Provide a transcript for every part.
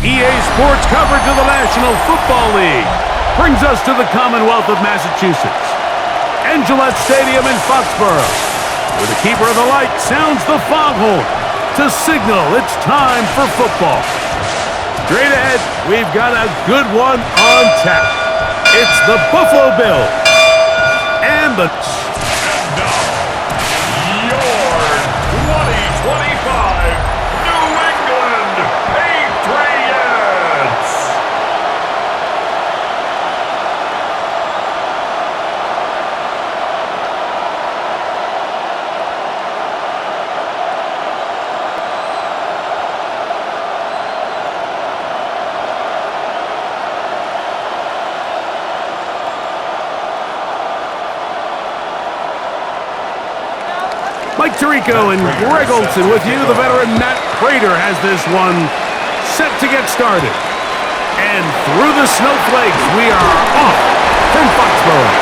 EA Sports coverage of the National Football League brings us to the Commonwealth of Massachusetts and Gillette Stadium in Foxborough, where the keeper of the light sounds the foghorn to signal it's time for football. Straight ahead, we've got a good one on tap. It's the Buffalo Bills and the... Mike Tirico and Greg Olson with you. The veteran Matt Prater has this one set to get started. And through the snowflakes, we are off from Foxborough.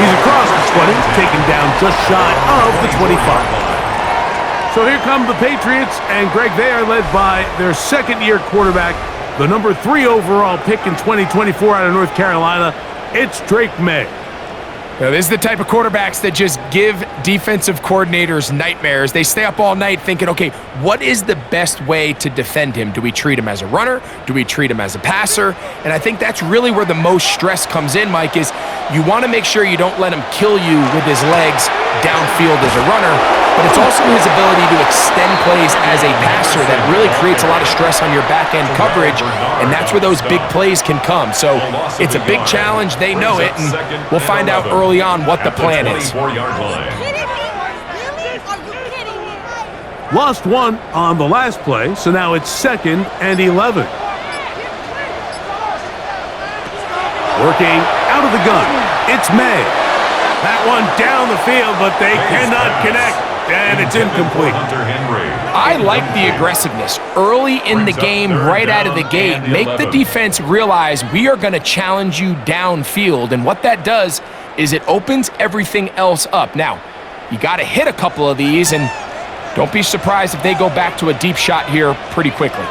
He's across the 20, taken down just shy of the 25. So here come the Patriots, and Greg, they are led by their second-year quarterback, the number 3 overall pick in 2024 out of North Carolina. It's Drake May. Now, this is the type of quarterbacks that just give defensive coordinators nightmares. They stay up all night thinking, okay, what is the best way to defend him? Do we treat him as a runner? Do we treat him as a passer? And I think that's really where the most stress comes in, Mike, is you want to make sure you don't let him kill you with his legs downfield as a runner, but it's also his ability to extend plays as a passer that really creates a lot of stress on your back-end coverage, and that's where those big plays can come. So it's a big challenge. They know it, and we'll find out early on what the plan is. Lost one on the last play, so now it's 2nd and 11. Working out of the gun, it's May. That one down the field, but they cannot connect, and it's incomplete. I like the aggressiveness early in the game, right out of the gate. Make the defense realize we are going to challenge you downfield, and what that does is it opens everything else up. Now, you got to hit a couple of these, and don't be surprised if they go back to a deep shot here pretty quickly.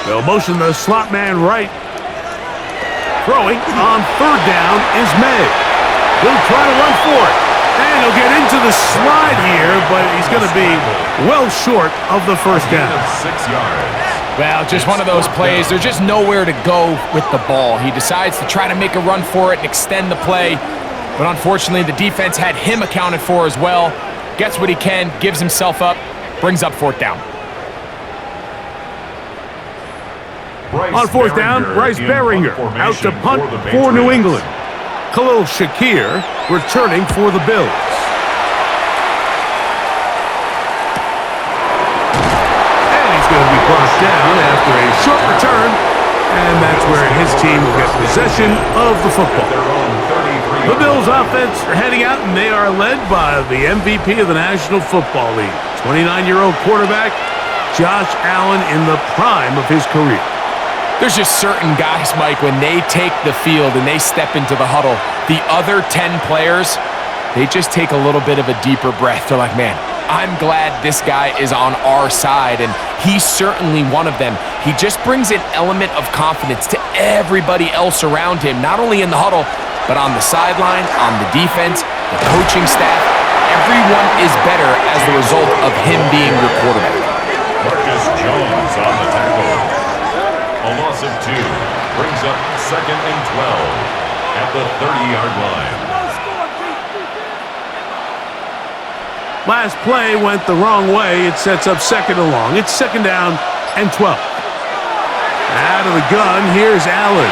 They'll motion the slot man right. Throwing on 3rd down is May. He'll try to run for it, and he'll get into the slide here, but he's going to be well short of the 1st down. 6 yards. Well, just one of those plays. There's just nowhere to go with the ball. He decides to try to make a run for it and extend the play, but unfortunately the defense had him accounted for as well. Gets what he can, gives himself up, brings up 4th down. On 4th down, Bryce Beringer out to punt for New England. Khalil Shakir returning for the Bills. And he's going to be brought down after a short return, and that's where his team will get possession of the football. The Bills offense are heading out, and they are led by the MVP of the National Football League, 29-year-old quarterback Josh Allen in the prime of his career. There's just certain guys, Mike, when they take the field and they step into the huddle, the other 10 players, they just take a little bit of a deeper breath. They're like, man, I'm glad this guy is on our side, and he's certainly one of them. He just brings an element of confidence to everybody else around him, not only in the huddle, but on the sideline, on the defense, the coaching staff. Everyone is better as the result of him being your quarterback. Marcus Jones on the tackle. A loss of 2 brings up 2nd and 12 at the 30-yard line. Last play went the wrong way. It sets up 2nd and long. It's 2nd down and 12. Out of the gun, here's Allen.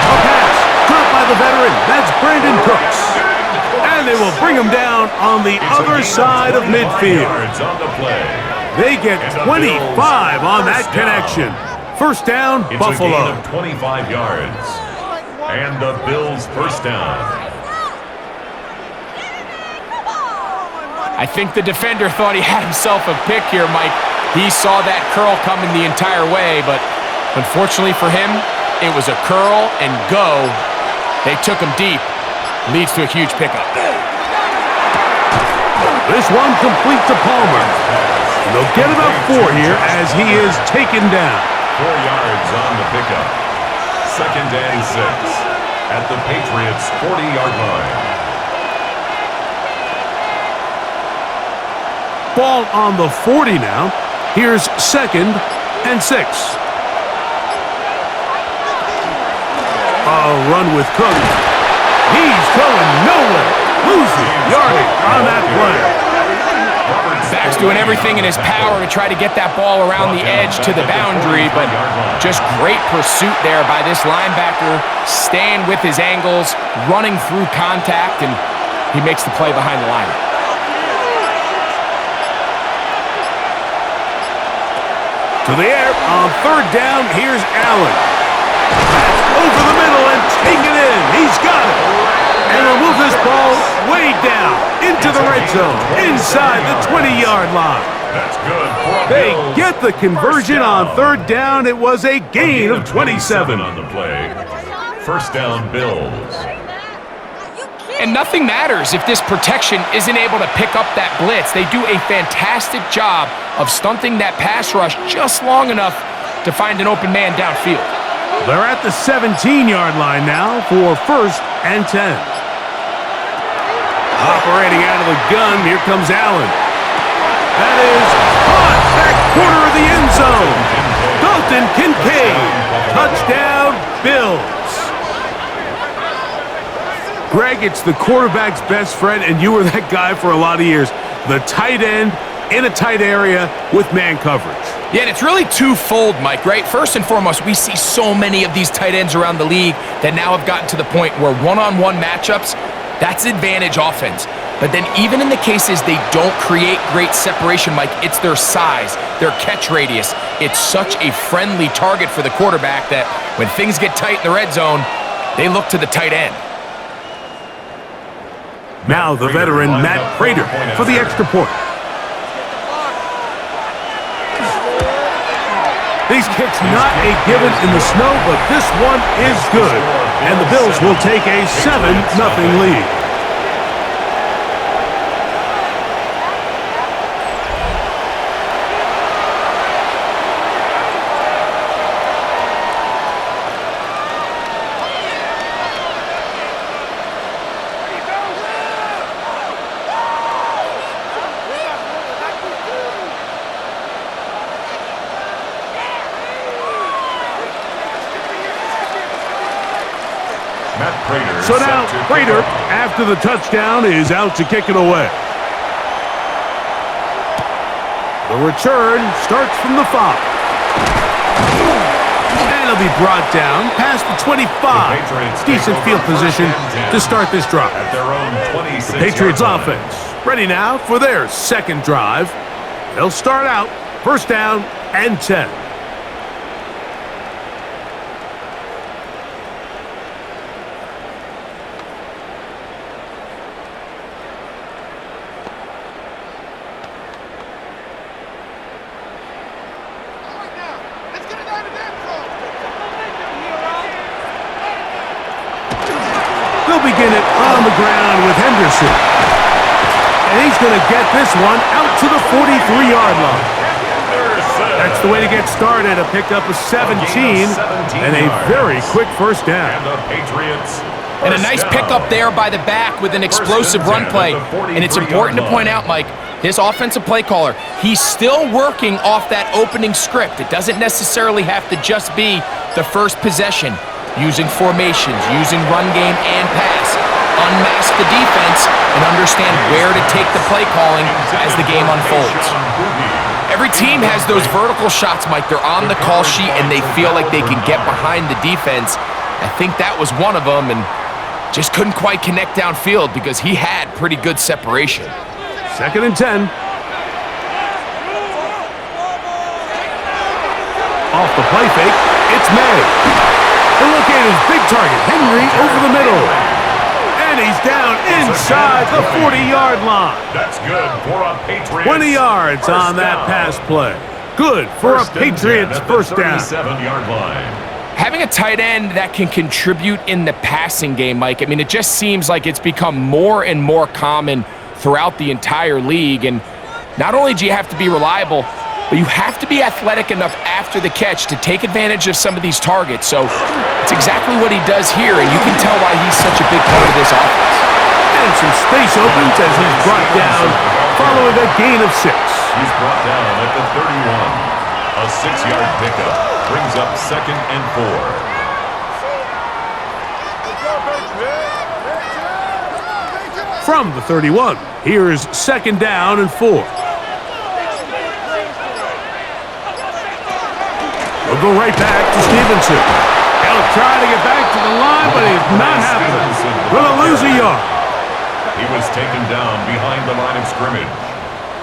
A pass dropped by the veteran. That's Brandon Cooks. And they will bring him down on the other side of midfield. They get 25 on that connection. 1st down, it's Buffalo. A gain of 25 yards. And the Bills 1st down. I think the defender thought he had himself a pick here, Mike. He saw that curl coming the entire way, but unfortunately for him, it was a curl and go. They took him deep. Leads to a huge pickup. This one complete to Palmer. They'll get about 4 here as he is taken down. 4 yards on the pickup. 2nd and 6 at the Patriots' 40-yard line. Ball on the 40 now. Here's 2nd and 6. A run with Cook. He's going nowhere. Losing yardage on that play. Back's doing everything in his power to try to get that ball around the edge to the boundary, but just great pursuit there by this linebacker, staying with his angles, running through contact, and he makes the play behind the line. To the air on 3rd down, here's Allen. That's over the middle and take it in. He's got it. And they'll move this ball way down into the red zone, inside the 20-yard line. That's good for They Bills. get the conversion on 3rd down. It was a gain of 27. On the play. 1st down, Bills. And nothing matters if this protection isn't able to pick up that blitz. They do a fantastic job of stunting that pass rush just long enough to find an open man downfield. They're at the 17-yard line now for 1st and 10. Operating out of the gun, here comes Allen. That is caught back corner of the end zone. Dalton Kincaid, touchdown, Bills. Greg, it's the quarterback's best friend, and you were that guy for a lot of years. The tight end in a tight area with man coverage. Yeah, and it's really twofold, Mike, right? First and foremost, we see so many of these tight ends around the league that now have gotten to the point where one-on-one matchups, that's advantage offense. But then even in the cases they don't create great separation, Mike, it's their size, their catch radius. It's such a friendly target for the quarterback that when things get tight in the red zone, they look to the tight end. Now the veteran Matt Prater for the extra point. These kicks not a given in the snow, but this one is good. And the Bills will take a 7-0 lead. So now Prater, after the touchdown, is out to kick it away. The return starts from the 5. And it'll be brought down past the 25. Decent field position to start this drive. The Patriots offense ready now for their 2nd drive. They'll start out 1st down and 10. They'll begin it on the ground with Henderson. And he's going to get this one out to the 43-yard line. That's the way to get started, a pickup of 17 and a very quick 1st down. And a nice pickup there by the back with an explosive run play. And it's important to point out, Mike, this offensive play caller, he's still working off that opening script. It doesn't necessarily have to just be the first possession. Using formations, using run game and pass, unmask the defense, and understand where to take the play calling as the game unfolds. Every team has those vertical shots, Mike. They're on the call sheet, and they feel like they can get behind the defense. I think that was one of them, and just couldn't quite connect downfield because he had pretty good separation. 2nd and 10. Off the play fake, it's May. And look at his big target, Henry, over the middle. And he's down inside the 40-yard line. That's good for a Patriots. 20 yards on that pass play. Good for a Patriots 1st down. 37-yard line. Having a tight end that can contribute in the passing game, Mike, I mean, it just seems like it's become more and more common throughout the entire league. And not only do you have to be reliable, but you have to be athletic enough after the catch to take advantage of some of these targets. So it's exactly what he does here, and you can tell why he's such a big part of this offense. And some space opens as he's brought down following a gain of 6. He's brought down at the 31. A 6-yard pickup brings up 2nd and 4. From the 31, here's 2nd down and 4. We'll go right back to Stevenson. He'll try to get back to the line, but it's not happening. Will lose a yard. He was taken down behind the line of scrimmage.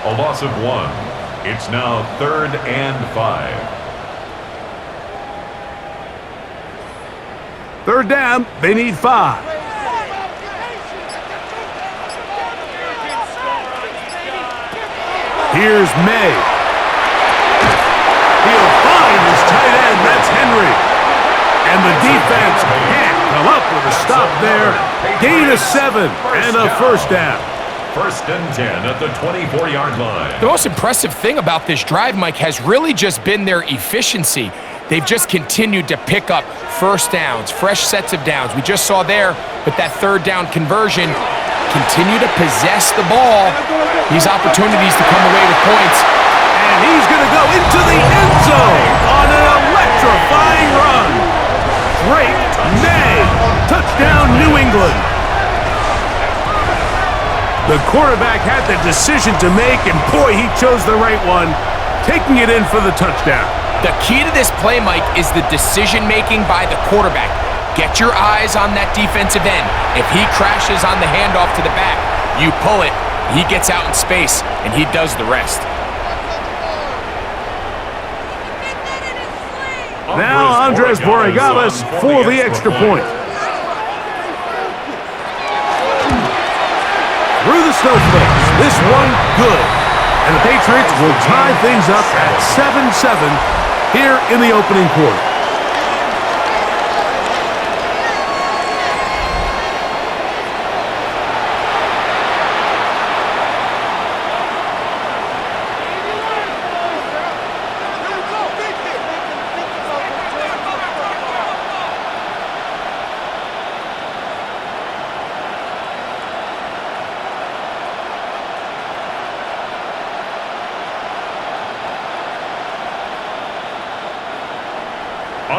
A loss of 1. It's now 3rd and 5. 3rd down, they need 5. Here's May. He'll find his tight end. That's Henry. And the defense can't come up with a stop there. Gain of 7 and a 1st down. 1st and 10 at the 24-yard line. The most impressive thing about this drive, Mike, has really just been their efficiency. They've just continued to pick up 1st downs, fresh sets of downs. We just saw there with that 3rd down conversion, continue to possess the ball. These opportunities to come away with points. And he's going to go into the end zone on an electrifying run. Drake May. Touchdown, New England. The quarterback had the decision to make, and boy, he chose the right one, taking it in for the touchdown. The key to this play, Mike, is the decision-making by the quarterback. Get your eyes on that defensive end. If he crashes on the handoff to the back, you pull it, he gets out in space, and he does the rest. Now Andres Borregales for the extra point. Through the snowflakes, this one good. And the Patriots will tie things up at 7-7 here in the opening quarter.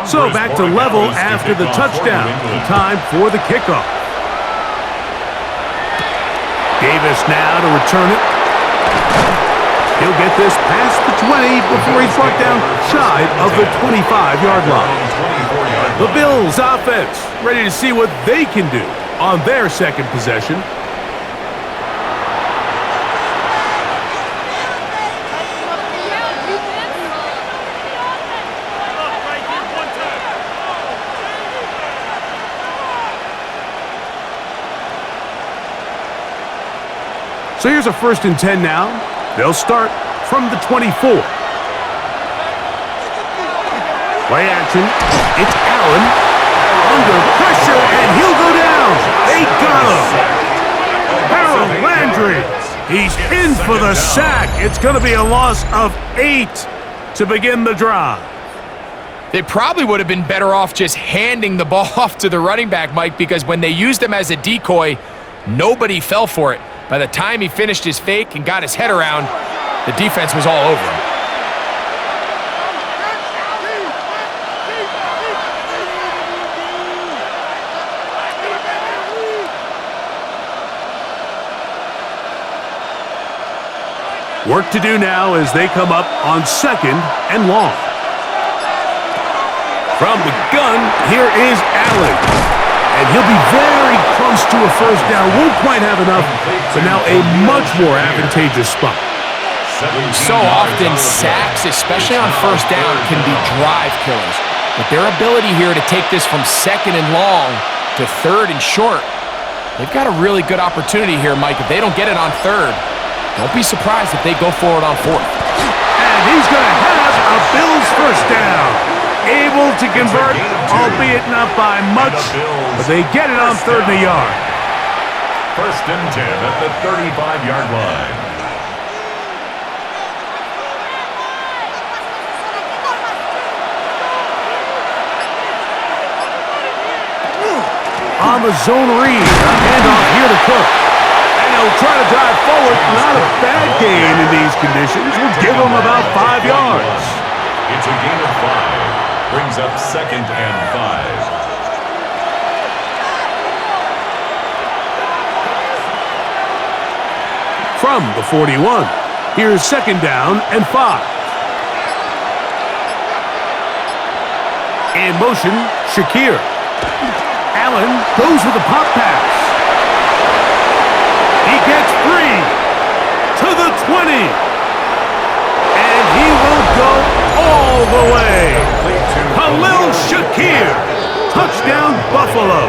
So back to level after the touchdown. Time for the kickoff. Davis now to return it. He'll get this past the 20 before he's brought down shy of the 25-yard line. The Bills offense ready to see what they can do on their 2nd possession. So here's a 1st and 10 now. They'll start from the 24. Play action. It's Allen. Under pressure, and he'll go down. They got him. Harold Landry. He's in for the sack. It's going to be a loss of 8 to begin the drive. They probably would have been better off just handing the ball off to the running back, Mike, because when they used him as a decoy, nobody fell for it. By the time he finished his fake and got his head around, the defense was all over him. Work to do now as they come up on 2nd and long. From the gun, here is Allen. And he'll be very close to a 1st down. Won't quite have enough, but now a much more advantageous spot. So often, sacks, especially on 1st down, can be drive killers. But their ability here to take this from 2nd and long to 3rd and short, they've got a really good opportunity here, Mike. If they don't get it on 3rd, don't be surprised if they go for it on 4th. And he's going to have a Bills 1st down. Able to convert, albeit not by much, but they get it on 3rd and a yard. 1st and 10 at the 35-yard line. on the zone read. A handoff here to Cook. And he'll try to drive forward. Not a bad gain in these conditions. We'll give him about 5 yards. It's a gain of 5. Brings up 2nd and 5. From the 41, here's 2nd down and 5. In motion, Shakir. Allen goes with a pop pass. He gets free to the 20. And he will go all the way. Khalil Shakir. Touchdown, Buffalo.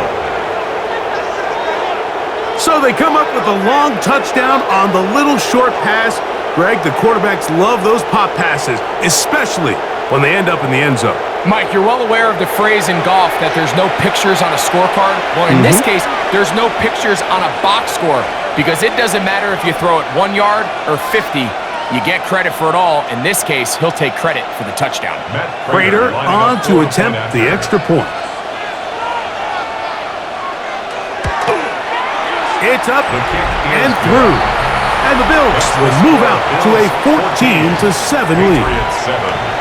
So they come up with a long touchdown on the little short pass. Greg, the quarterbacks love those pop passes, especially when they end up in the end zone. Mike, you're well aware of the phrase in golf that there's no pictures on a scorecard. Well, in this case, there's no pictures on a box score because it doesn't matter if you throw it 1 yard or 50. You get credit for it all. In this case, he'll take credit for the touchdown. Prater on to attempt the extra point. It's up and through. And the Bills will move out to a 14-7 lead.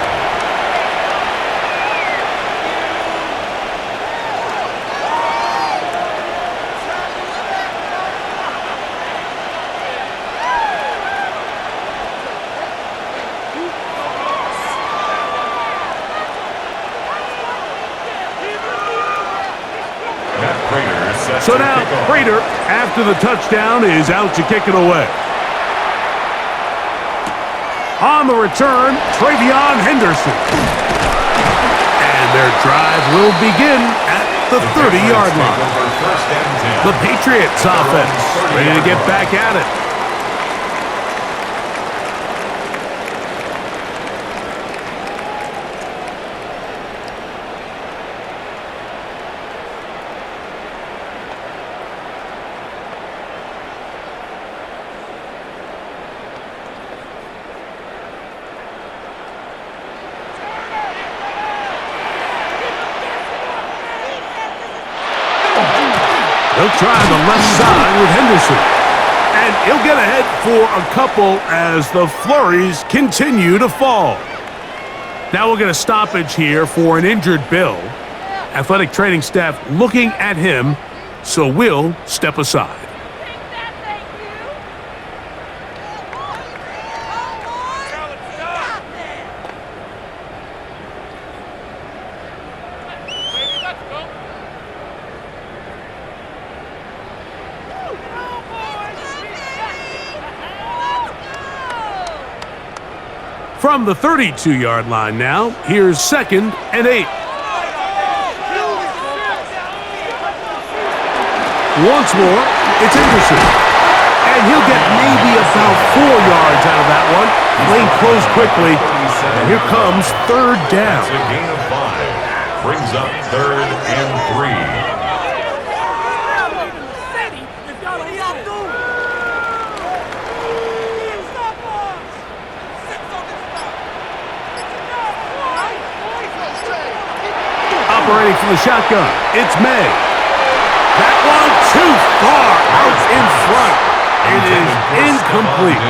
So now, Prater, after the touchdown, is out to kick it away. On the return, Travion Henderson. And their drive will begin at the 30-yard line. The Patriots offense ready to get back at it. He'll try the left side with Henderson. And he'll get ahead for a couple as the flurries continue to fall. Now we'll get a stoppage here for an injured Bill. Athletic training staff looking at him, so we'll step aside. From the 32-yard line now, here's 2nd and 8. Once more, it's Henderson. And he'll get maybe about 4 yards out of that one. Lane closed quickly, and here comes 3rd down. That's a gain of 5. Brings up 3rd and 3. Operating from the shotgun, it's May. That one too far out in front. It is incomplete.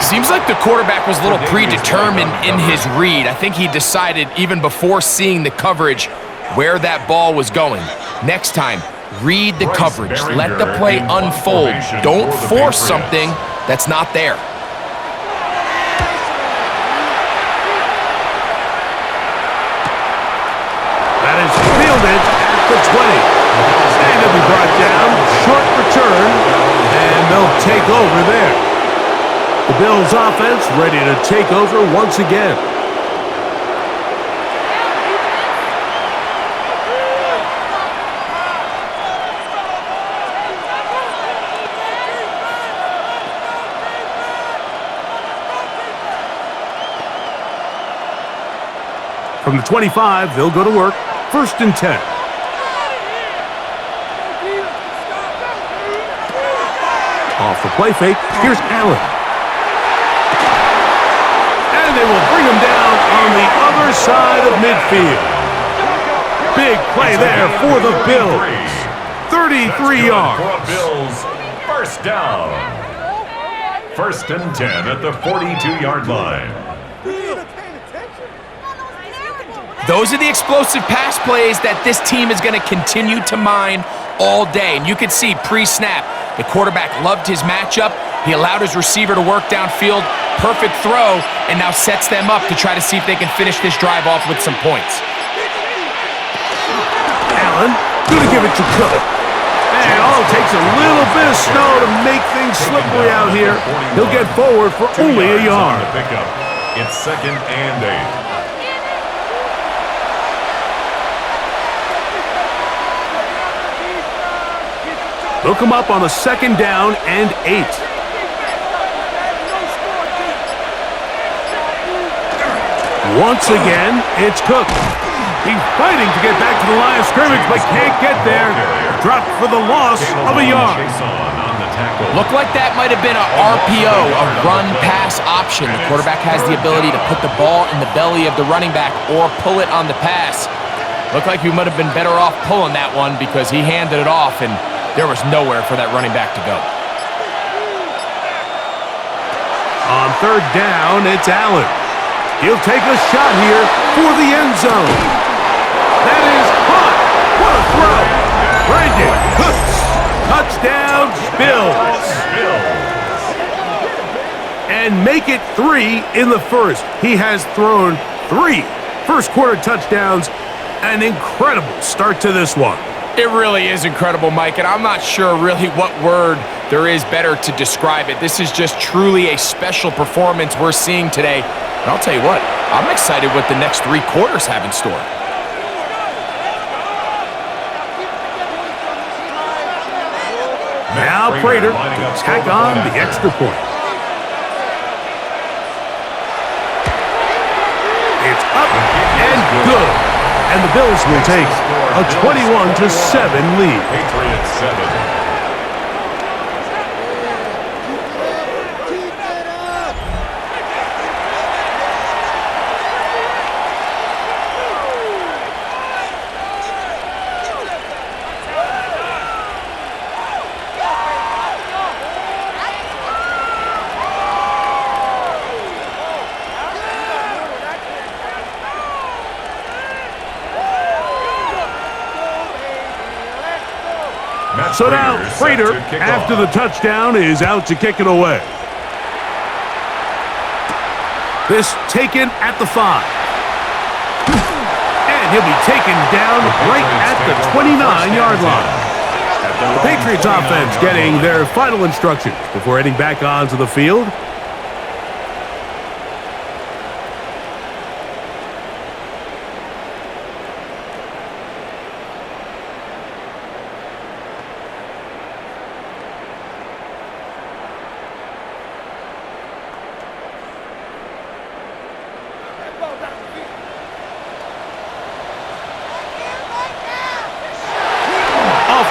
Seems like the quarterback was a little predetermined in his read. I think he decided even before seeing the coverage where that ball was going. Next time, read the coverage. Let the play unfold. Don't force something that's not there. Fielded at the 20. And he'll be brought down. Short return. And they'll take over there. The Bills offense ready to take over once again. From the 25, they'll go to work. 1st and 10. Off the play fake, here's Allen. And they will bring him down on the other side of midfield. Big play there for the Bills. 33 yards. For a Bills first down. 1st and 10 at the 42-yard line. Those are the explosive pass plays that this team is going to continue to mine all day. And you can see pre-snap, the quarterback loved his matchup. He allowed his receiver to work downfield. Perfect throw, and now sets them up to try to see if they can finish this drive off with some points. Allen, going to give it to Cook. And all it takes a little bit of snow to make things slippery out here. He'll get forward for only a yard. It's 2nd and 8. They'll come up on a 2nd down and 8. Once again, it's Cook. He's fighting to get back to the line of scrimmage, but can't get there. Dropped for the loss of a yard. Looked like that might have been a RPO, a run-pass option. The quarterback has the ability to put the ball in the belly of the running back or pull it on the pass. Looked like he might have been better off pulling that one because he handed it off, and there was nowhere for that running back to go. On 3rd down, it's Allen. He'll take a shot here for the end zone. That is caught. What a throw. Brandon Cooks. Touchdown, Bills. And make it 3 in the first. He has thrown 3 first-quarter touchdowns. An incredible start to this one. It really is incredible, Mike, and I'm not sure really what word there is better to describe it. This is just truly a special performance we're seeing today. And I'll tell you what, I'm excited what the next 3 quarters have in store. Now Prater to tack on the extra point. It's up and good. And the Bills will take a 21-7 lead. Patriots 7. So now, Prater, after the touchdown, is out to kick it away. This taken at the 5. And he'll be taken down right at the 29-yard line. The Patriots offense getting their final instructions before heading back onto the field.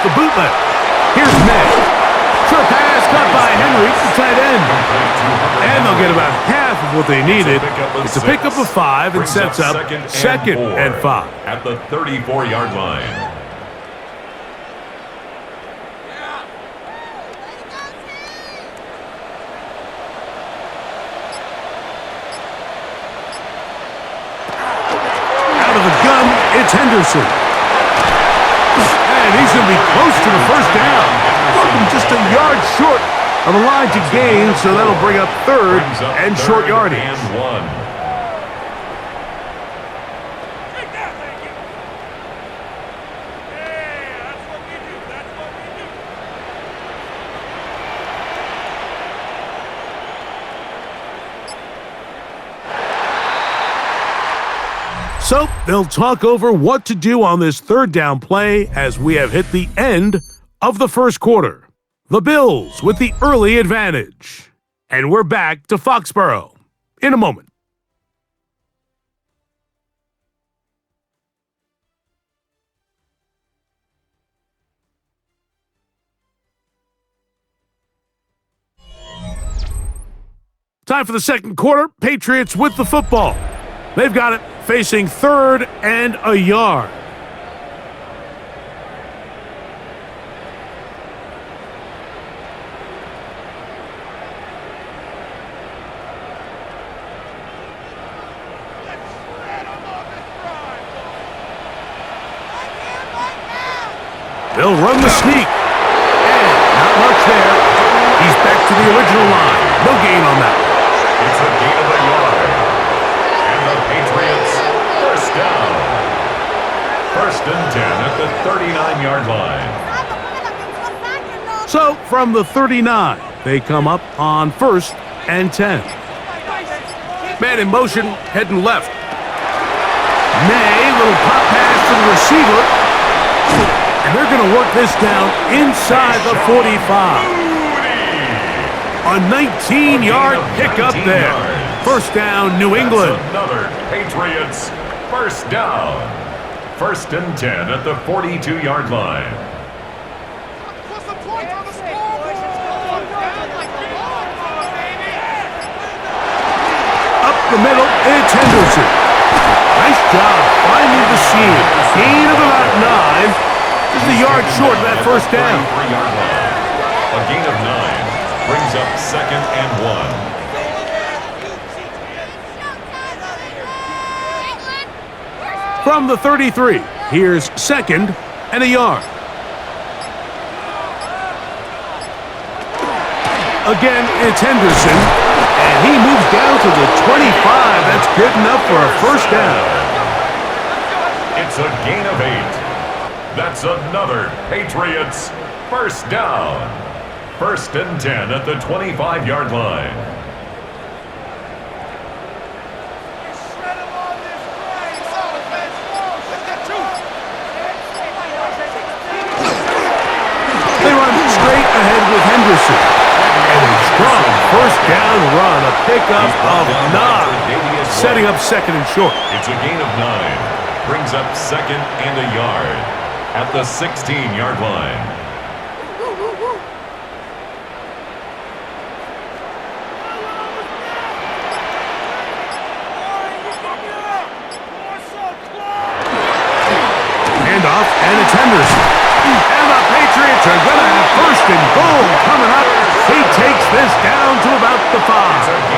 The bootleg. Here's May. Short pass caught by Henry, the tight end. And they'll get about half of what they needed. It's a pickup of 5 and sets up 2nd and 5. At the 34-yard line. Out of the gun, it's Henderson. And he's going to be close to the first down. Just a yard short of the line to gain, so that'll bring up 3rd and short yardage. And 1. So they'll talk over what to do on this 3rd down play as we have hit the end of the first quarter. The Bills with the early advantage. And we're back to Foxborough in a moment. Time for the second quarter. Patriots with the football. They've got it facing 3rd and a yard. They'll run the sneak. And not much there. He's back to the original line. No gain on that. It's a gain of a yard. And the Patriots first down. First and 10 at the 39-yard line. So from the 39, they come up on 1st and 10. Man in motion, heading left. May, little pop pass to the receiver. And they're going to work this down inside the 45. A 19-yard pickup there. First down, New England. Another Patriots first down. First and 10 at the 42-yard line. Up the middle, it's Henderson. Nice job finding the seam. Gain of about 9. Just a yard short of that first down. A gain of 9 brings up second and 1. From the 33, here's second and a yard. Again, it's Henderson, and he moves down to the 25. That's good enough for a first down. It's a gain of 8. That's another Patriots first down. First and 10 at the 25-yard line. They run straight ahead with Henderson. And a strong first down run, a pickup of 9, setting up second and short. It's a gain of 9. Brings up second and a yard at the 16-yard line. Handoff, and it's Henderson. And the Patriots are going to have first and goal coming up. He takes this down to about the 5.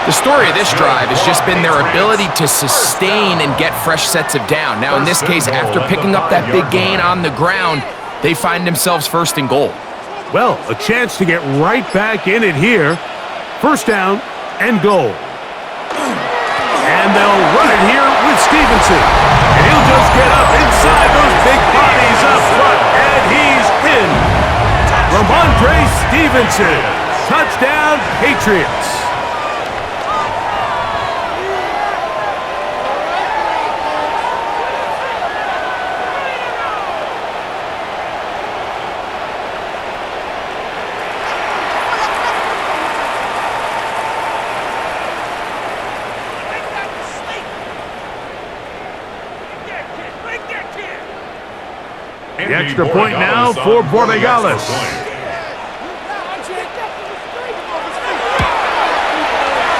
The story of this drive has just been their ability to sustain and get fresh sets of down. Now, in this case, after picking up that big gain on the ground, they find themselves first and goal. Well, a chance to get right back in it here. First down and goal. And they'll run it here with Stevenson. And he'll just get up inside those big bodies up front. And he's in. Ramondre Stevenson. Touchdown, Patriots. The extra point now for Borregales.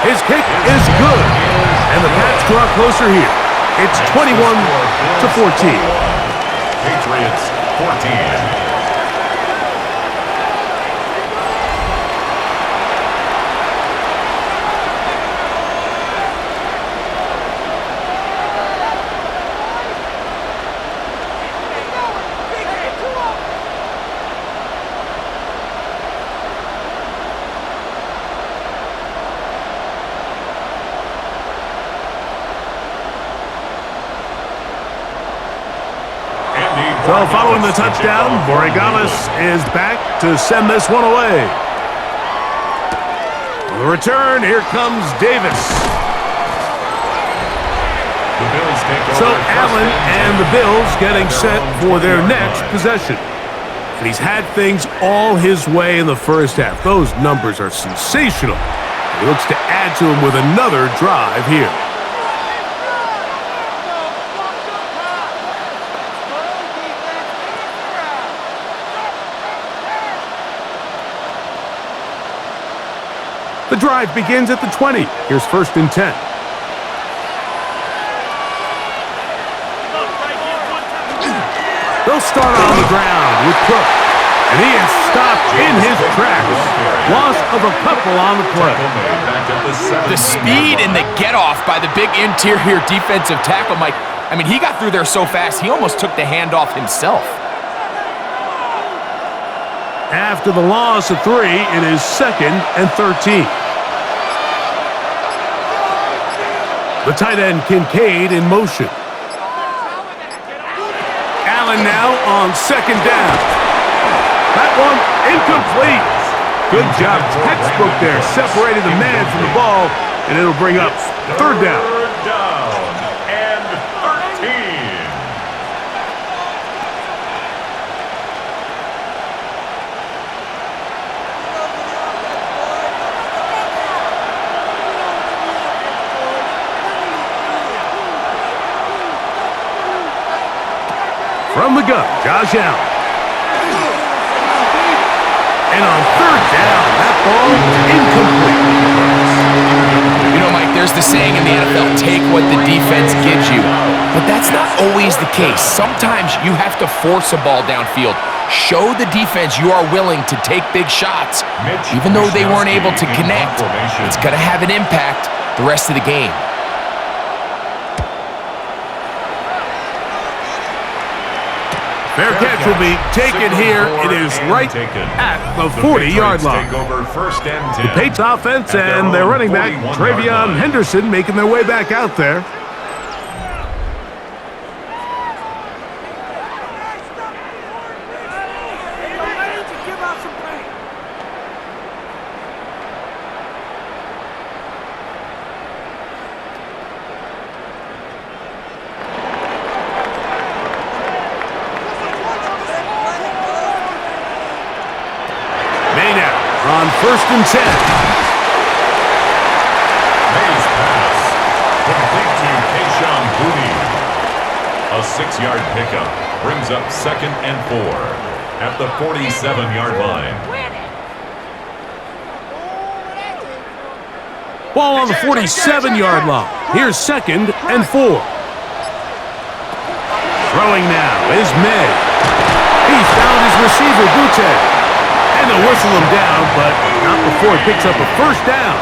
His kick is good, and the Pats draw closer here. It's 21-14. Patriots 14. So following the touchdown, Borregales is back to send this one away. On the return, here comes Davis. So Allen and the Bills getting set for their next possession. And he's had things all his way in the first half. Those numbers are sensational. He looks to add to them with another drive here. The drive begins at the 20. Here's first and 10. They'll start on the ground with Cook. And he is stopped in his tracks. Loss of a couple on the play. The speed and the get-off by the big interior defensive tackle, Mike. I mean, he got through there so fast, he almost took the handoff himself. After the loss of 3, it is 2nd and 13. The tight end Kincaid in motion. Allen now on 2nd down. That one incomplete. Good job, textbook there, separating the man from the ball, and it'll bring up 3rd down. 3rd down and 13. From the gun, Josh Allen. And on 3rd down, that ball is incomplete. You know, Mike, there's the saying in the NFL, take what the defense gives you. But that's not always the case. Sometimes you have to force a ball downfield. Show the defense you are willing to take big shots. Even though they weren't able to connect, it's going to have an impact the rest of the game. Fair catch will be taken here. It is right at the 40-yard line. The Patriots offense and their running back, Travion Henderson, making their way back out there. On 1st and 10. May's pass. Complete to Keyshawn Booty. A 6-yard pickup brings up 2nd and 4 at the 47-yard line. Ball on the 47-yard line. Here's 2nd and 4. Throwing now is May. He's found his receiver, Butte. And they'll whistle him down, but not before he picks up a 1st down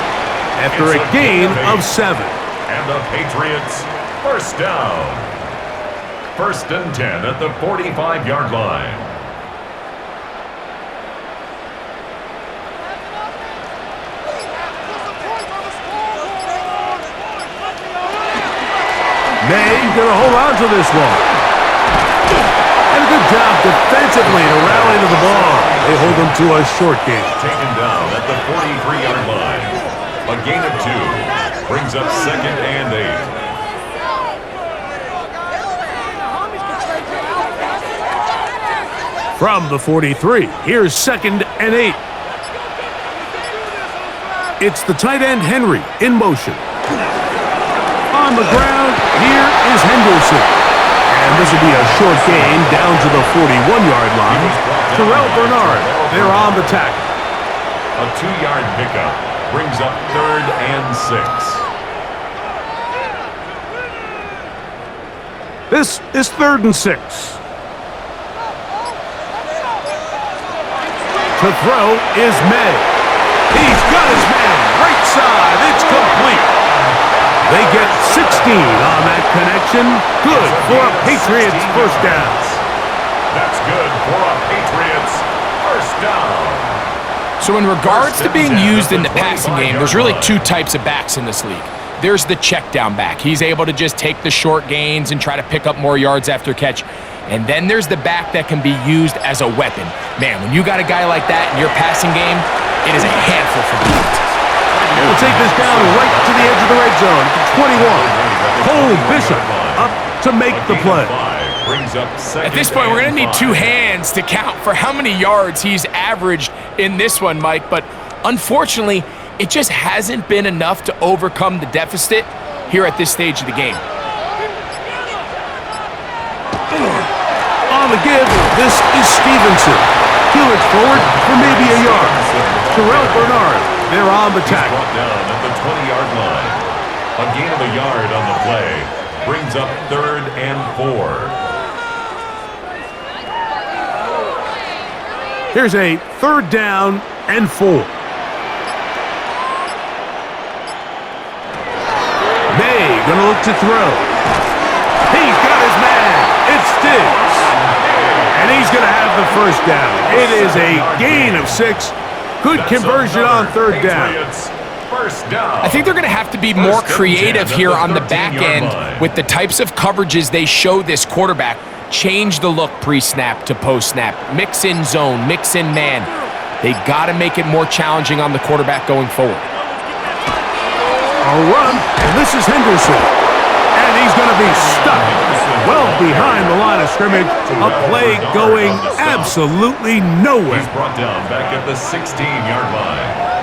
after a gain of 7. And the Patriots, 1st down. 1st and 10 at the 45-yard line. May going to hold on to this one. And a good job defensively to rally to the ball. They hold them to a short gain. Taken down at the 43-yard line. A gain of 2 brings up 2nd and 8. From the 43, here's 2nd and 8. It's the tight end Henry in motion. On the ground, here is Henderson. And this will be a short gain down to the 41-yard line. Terrell Bernard, they're on the tackle. A 2-yard pickup brings up 3rd and 6. This is 3rd and 6. To throw is May. He's got his man right side. It's complete. They get 16 on that connection. Good for a Patriots 1st down. That's good for a Patriots 1st down. So in regards to being used in the passing game, there's really 2 types of backs in this league. There's the check down back. He's able to just take the short gains and try to pick up more yards after catch. And then there's the back that can be used as a weapon. Man, when you got a guy like that in your passing game, it is a handful for defenses. We'll take this down right to the edge of the red zone. 21. Cole Bishop up to make the play. At this point, we're going to need 2 hands to count for how many yards he's averaged in this one, Mike. But unfortunately, it just hasn't been enough to overcome the deficit here at this stage of the game. On the give, this is Stevenson. He'll look forward for maybe a yard. Terrell Bernard, they're on the tackle. Brought down at the 20-yard line. A gain of a yard on the play brings up 3rd and 4. Here's a 3rd down and 4. May gonna look to throw. He's got his man. It's Diggs. And he's gonna have the first down. It is a gain of 6. Good conversion on third down. First down. I think they're going to have to be more creative here on the back end with the types of coverages they show this quarterback. Change the look pre-snap to post-snap. Mix in zone, mix in man. They got to make it more challenging on the quarterback going forward. A run, and this is Henderson. And he's going to be stuck well behind the line of scrimmage. A play going absolutely nowhere. He's brought down back at the 16-yard line.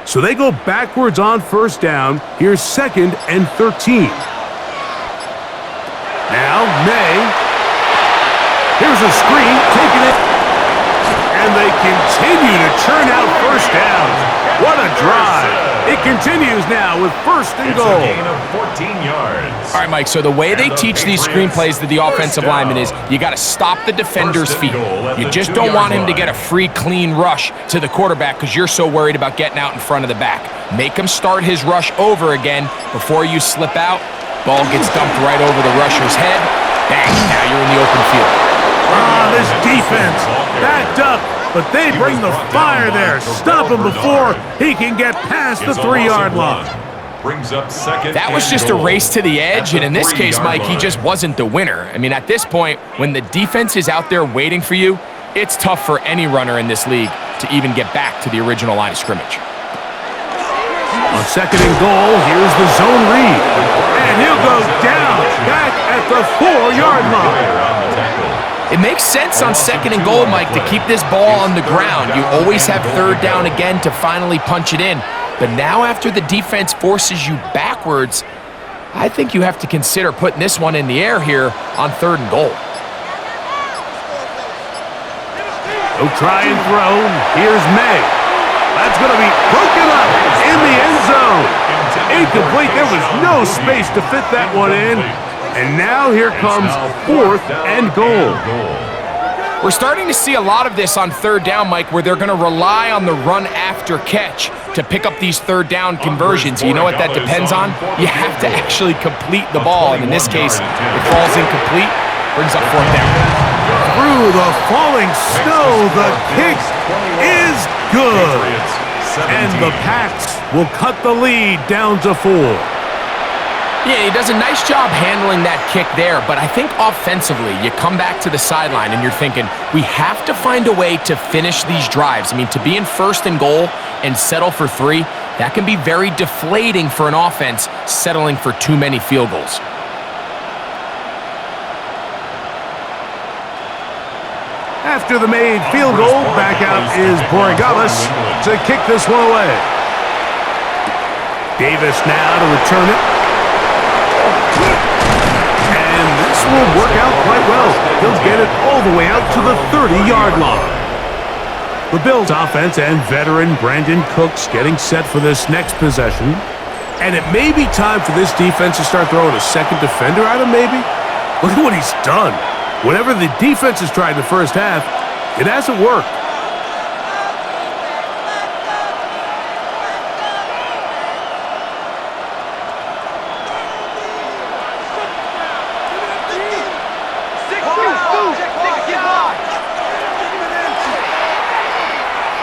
So they go backwards on first down. Here's 2nd and 13. Now, May. Here's a screen, taking it. And they continue to churn out first downs. What a drive. It continues now with 1st and goal. It's a gain of 14 yards. All right, Mike, so the way they teach these screenplays to the offensive lineman is you got to stop the defender's feet. You just don't want him to get a free, clean rush to the quarterback because you're so worried about getting out in front of the back. Make him start his rush over again before you slip out. Ball gets dumped right over the rusher's head. Bang, now you're in the open field. This defense backed up, but they bring the fire there. Stop him before he can get past the 3-yard line. Brings up 2nd. That was just a race to the edge, and in this case, Mike, he just wasn't the winner. I mean, at this point, when the defense is out there waiting for you, it's tough for any runner in this league to even get back to the original line of scrimmage. On 2nd and goal, here's the zone read. And he'll go down back at the 4-yard line. It makes sense on 2nd and goal, Mike, to keep this ball on the ground. You always have 3rd down again to finally punch it in. But now after the defense forces you backwards, I think you have to consider putting this one in the air here on 3rd and goal. He'll try and throw. Here's May. That's going to be broken up in the end zone. Incomplete. There was no space to fit that one in. And now here comes 4th and goal. We're starting to see a lot of this on 3rd down, Mike, where they're going to rely on the run after catch to pick up these 3rd down conversions. You know what that depends on? You have to actually complete the ball, and in this case, it falls incomplete, brings up 4th down. Through the falling snow, the kick is good. And the Pats will cut the lead down to 4. Yeah, he does a nice job handling that kick there, but I think offensively, you come back to the sideline and you're thinking, we have to find a way to finish these drives. I mean, to be in 1st and goal and settle for 3, that can be very deflating for an offense settling for too many field goals. After the made field goal, back out is Borregales to kick this one away. Davis now to return it. And this will work out quite well. He'll get it all the way out to the 30-yard line. The Bills offense and veteran Brandon Cooks getting set for this next possession. And it may be time for this defense to start throwing a second defender at him, maybe. Look at what he's done. Whatever the defense has tried in the first half, it hasn't worked.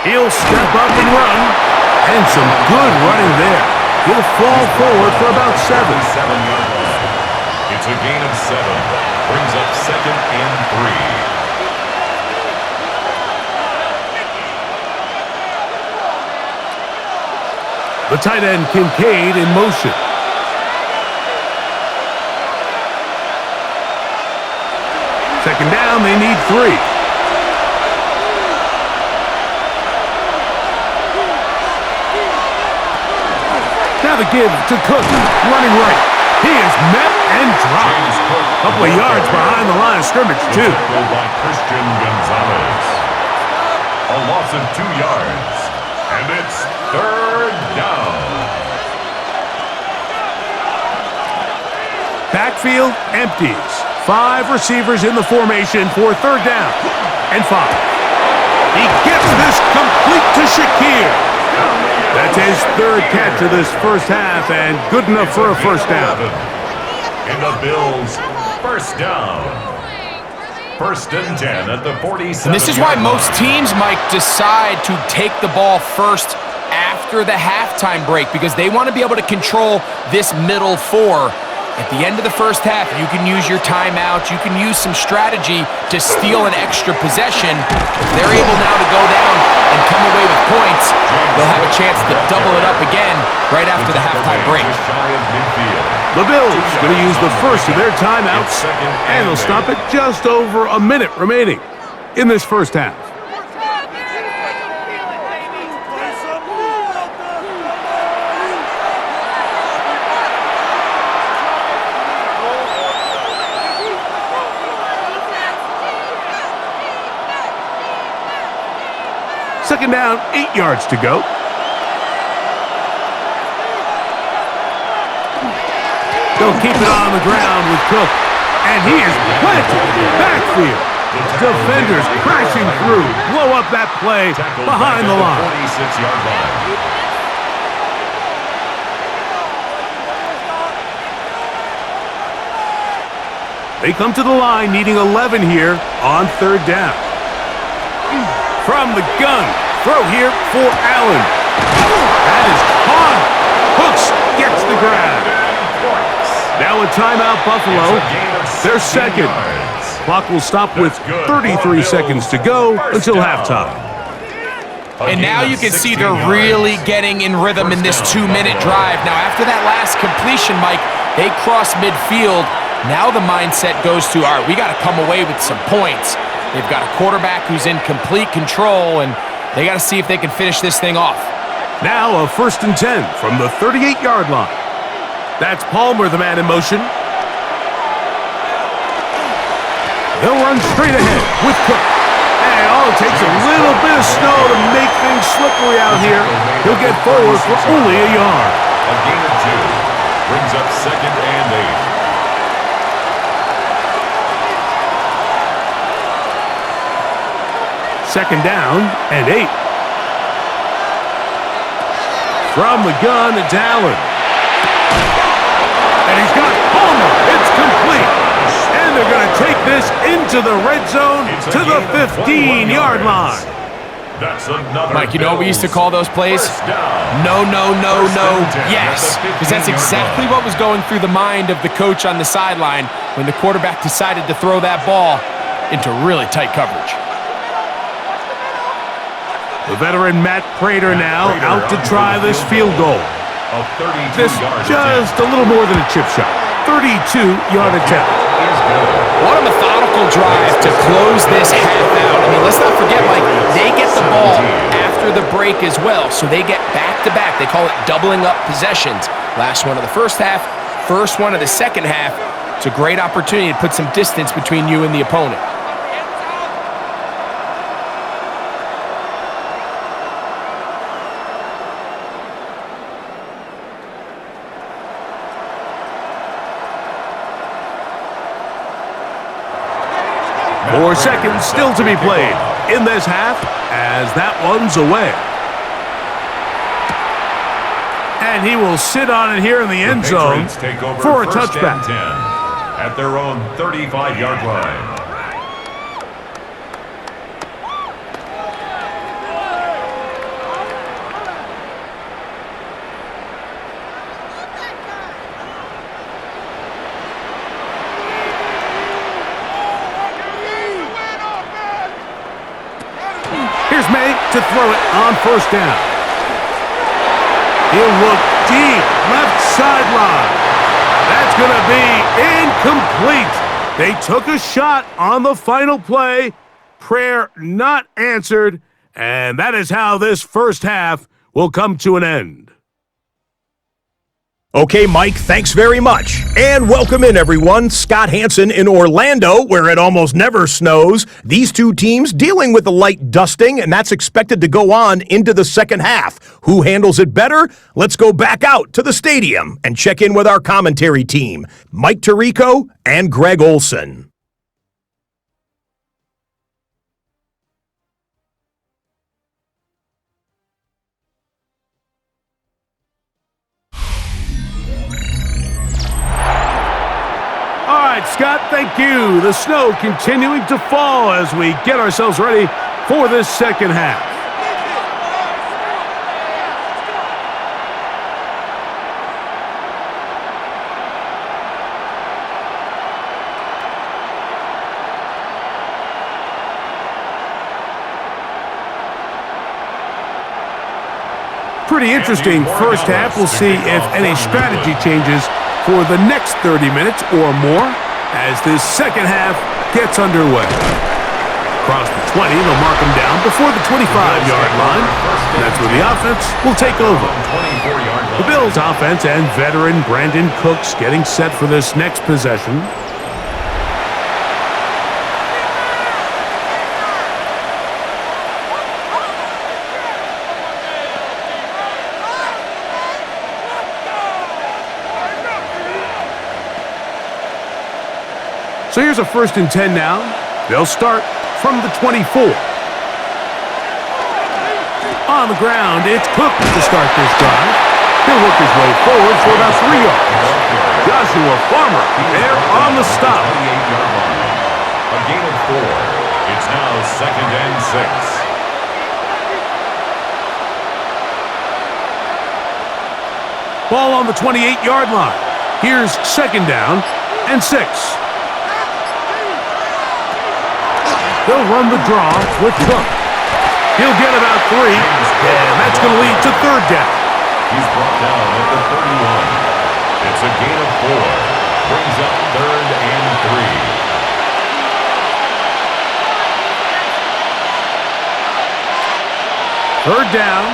He'll step up and run, and some good running there. He'll fall forward for about 7. 7-yard line. It's a gain of 7. Brings up 2nd and 3. The tight end Kincaid in motion. Second down, they need 3. Now the give to Cook, running right. He is met and dropped. A couple of yards behind the line of scrimmage, too. By Christian Gonzalez. A loss of 2 yards. And it's 3rd down. Backfield empties. 5 receivers in the formation for 3rd down and 5. He gets this complete to Shakir. That's his 3rd catch of this first half, and good enough for a first down. And the Bills, first down. First and 10 at the 47. And this is why most teams, Mike, decide to take the ball first after the halftime break, because they want to be able to control this middle four. At the end of the first half, you can use your timeout. You can use some strategy to steal an extra possession. If they're able now to go down and come away with points, they'll have a chance to double it up again right after the halftime break. The Bills going to use the first of their timeouts, and they'll stop it just over a minute remaining in this first half. Second down, 8 yards to go. They'll keep it on the ground with Cook. And he is planted backfield. Defenders crashing through. Blow up that play behind the line. 46-yard line. They come to the line needing 11 here on third down. From the gun, throw here for Allen. That is caught. Hooks gets the grab. Now a timeout, Buffalo. Their second. Clock will stop with 33 seconds to go until halftime. And now you can see they're really getting in rhythm in this 2-minute drive. Now, after that last completion, Mike, they cross midfield. Now the mindset goes to, all right, we got to come away with some points. They've got a quarterback who's in complete control, and they got to see if they can finish this thing off. Now a first and 10 from the 38-yard line. That's Palmer, the man in motion. They'll run straight ahead with Cook. And all it takes a little bit of snow to make things slippery out here. He'll get forward for only a yard. A gain of 2 brings up second and 8. Second down and 8. From the gun, it's Allen. And he's got Palmer. It's complete. And they're going to take this into the red zone to the 15-yard line. That's another. Mike, you know what we used to call those plays? No, no, no, no, yes. Because that's exactly what was going through the mind of the coach on the sideline when the quarterback decided to throw that ball into really tight coverage. The veteran Matt Prater now out to try this field goal. This just a little more than a chip shot. 32-yard attempt. What a methodical drive to close this half out. I mean, let's not forget, Mike, they get the ball after the break as well, so they get back-to-back. They call it doubling up possessions. Last one of the first half, first one of the second half. It's a great opportunity to put some distance between you and the opponent. Four seconds still to be played in this half as that one's away. And he will sit on it here in the end zone for a touchback. At their own 35-yard line. Here's May to throw it on first down. He'll look deep, left sideline. That's going to be incomplete. They took a shot on the final play. Prayer not answered. And that is how this first half will come to an end. Okay, Mike, thanks very much. And welcome in, everyone. Scott Hansen in Orlando, where it almost never snows. These two teams dealing with a light dusting, and that's expected to go on into the second half. Who handles it better? Let's go back out to the stadium and check in with our commentary team, Mike Tirico and Greg Olson. right, Scott, thank you. The snow continuing to fall as we get ourselves ready for this second half. Pretty interesting first half. We'll see if any strategy changes for the next 30 minutes or more as this second half gets underway. Across the 20, they'll mark them down before the 25-yard line. That's where the offense will take over. The Bills' offense and veteran Brandon Cooks getting set for this next possession. So here's a 1st and 10 now. They'll start from the 24. On the ground, it's Cook to start this drive. He'll work his way forward for about 3 yards. Joshua Farmer there on the stop. A gain of 4. It's now 2nd and 6. Ball on the 28-yard line. Here's 2nd down and 6. They'll run the draw with Cook. He'll get about 3, and that's going to lead to 3rd down. He's brought down at the 31. It's a gain of 4. Brings up 3rd and 3. 3rd down,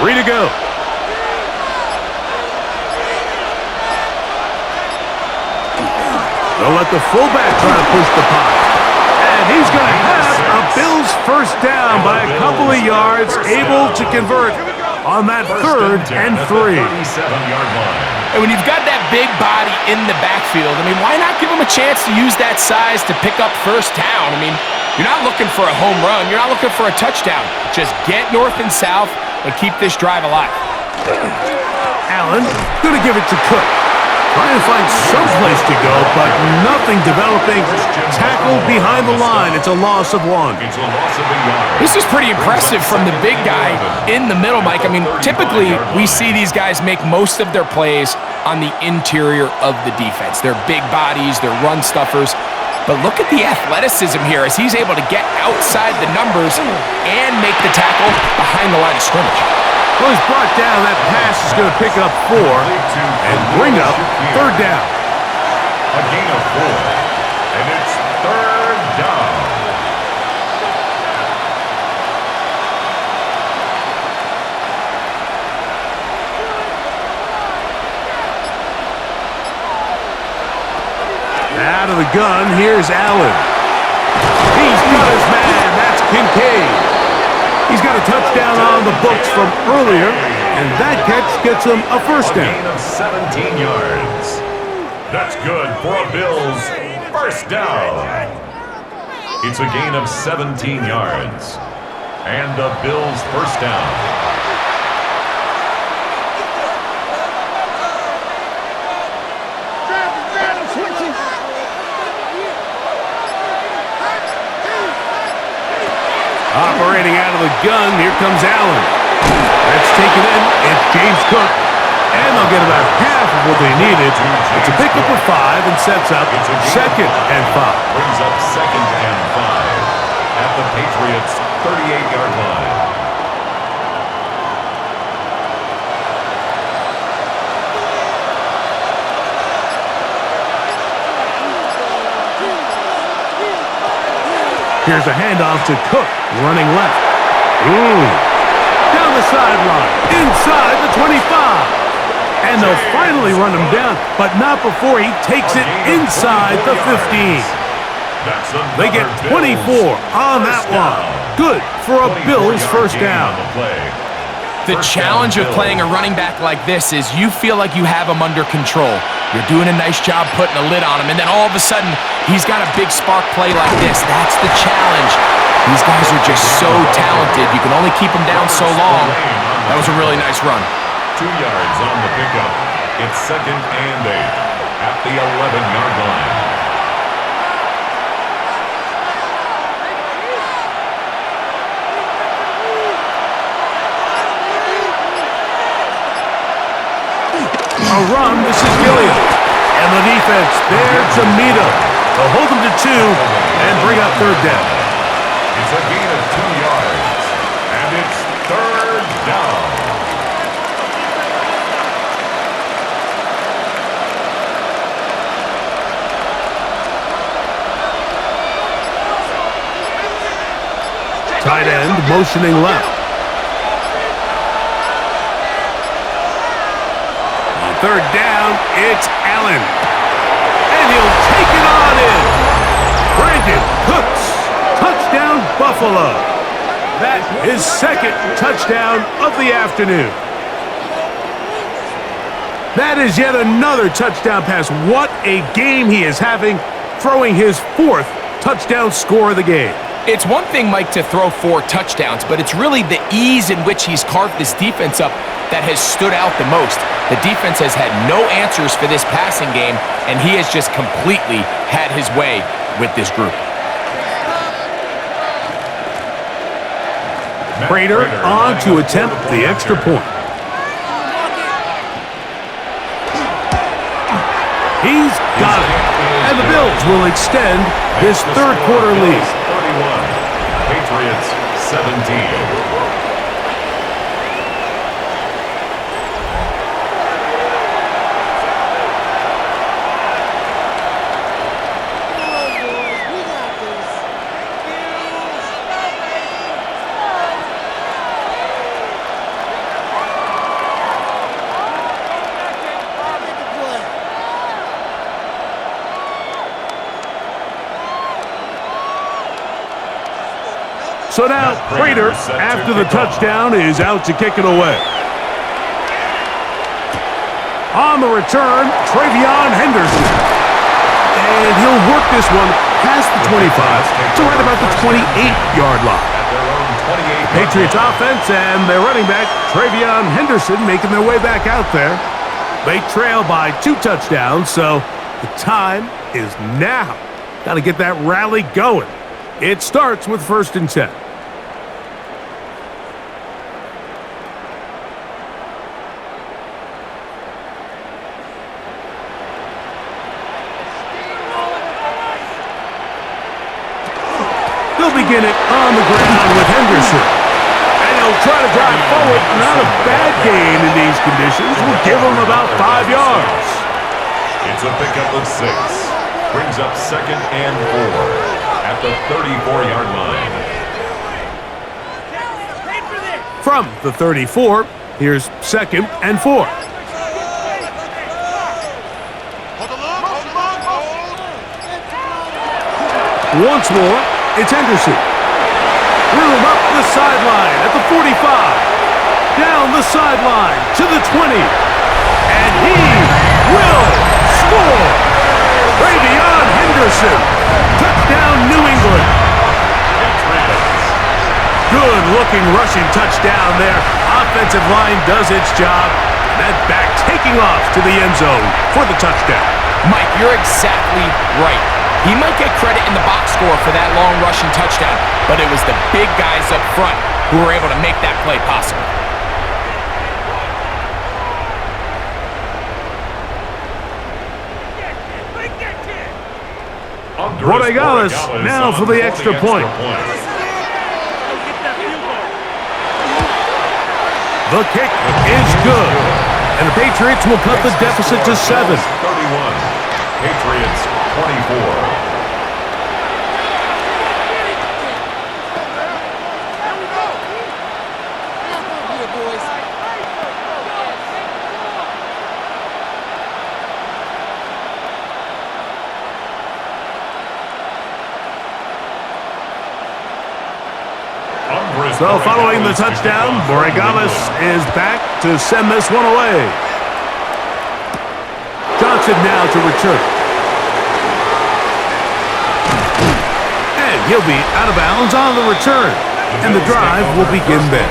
3 to go. They'll let the fullback try to push the pile. And he's going to have a Bills 1st down by a couple of yards, able to convert on that 3rd and 3. And when you've got that big body in the backfield, I mean, why not give him a chance to use that size to pick up 1st down? I mean, you're not looking for a home run. You're not looking for a touchdown. Just get north and south and keep this drive alive. Allen going to give it to Cook. Trying to find some place to go, but nothing developing. Tackled behind the line. It's a loss of 1. It's a loss of a yard. This is pretty impressive from the big guy in the middle, Mike. I mean, typically we see these guys make most of their plays on the interior of the defense. They're big bodies, they're run stuffers. But look at the athleticism here as he's able to get outside the numbers and make the tackle behind the line of scrimmage. Well, he's brought down. That pass is going to pick up 4 and bring up 3rd down. A gain of 4. And it's 3rd down. Out of the gun, here's Allen. He's got his man. That's Kincaid. He's got a touchdown on the books from earlier, and that catch gets him a 1st down. A gain of 17 yards. That's good for a Bills 1st down. It's a gain of 17 yards. And the Bills 1st down. Operating out of the gun, here comes Allen. That's taken in. It's James Cook. And they'll get about half of what they needed. It's a pickup of 5 and sets up 2nd and 5. Brings up 2nd and 5 at the Patriots' 38-yard line. Here's a handoff to Cook, running left. Down the sideline, inside the 25. And they'll finally run him down, but not before he takes it inside the 15. They get 24 on that one. Good for a Bills 1st down. The challenge of playing a running back like this is you feel like you have him under control. You're doing a nice job putting a lid on him, and then all of a sudden, he's got a big spark play like this. That's the challenge. These guys are just so talented. You can only keep them down so long. That was a really nice run. 2 yards on the pickup. It's 2nd and 8 at the 11-yard line. A run, this is Gilliam. And the defense there to meet him. They'll hold him to 2 and bring up third down. It's a gain of 2 yards, and it's third down. Tight end motioning left. On third down, it's Allen. And he'll take it on in. Brandon Cooks. Touchdown, Buffalo. That is second touchdown of the afternoon. That is yet another touchdown pass. What a game he is having, throwing his 4th touchdown score of the game. It's one thing, Mike, to throw 4 touchdowns, but it's really the ease in which he's carved this defense up that has stood out the most. The defense has had no answers for this passing game, and he has just completely had his way with this group. Prater on to attempt the extra point. He's got it. And the Bills will extend this third quarter lead. 31, Patriots 17. So now Prater, after the touchdown, is out to kick it away. On the return, Travion Henderson. And he'll work this one past the 25 to right about the 28-yard line. Patriots offense and their running back, Travion Henderson, making their way back out there. They trail by 2 touchdowns, so the time is now. Got to get that rally going. It starts with 1st and 10. They'll begin it on the ground with Henderson. And he'll try to drive forward. Not a bad gain in these conditions. Will give him about 5 yards. It's a pickup of 6. Brings up 2nd and 4 at the 34-yard line. From the 34, here's 2nd and 4. Once more, it's Henderson. Room up the sideline at the 45. Down the sideline to the 20. And he will score. Travion Henderson. Touchdown, New England. Good-looking rushing touchdown there. Offensive line does its job. That back taking off to the end zone for the touchdown. Mike, you're exactly right. He might get credit in the box score for that long rushing touchdown, but it was the big guys up front who were able to make that play possible. Borregales now for the extra point. The kick is good, and the Patriots will cut the deficit to 7. 31, Patriots 24. So following the touchdown, Borregales is back to send this one away. Johnson now to return. And he'll be out of bounds on the return. And the drive will begin there.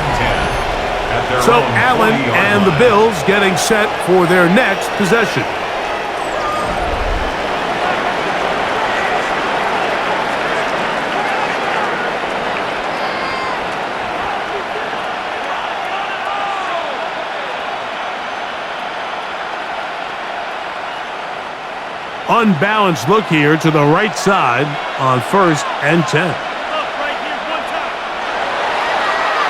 So Allen and the Bills getting set for their next possession. unbalanced look here to the right side on 1st and 10.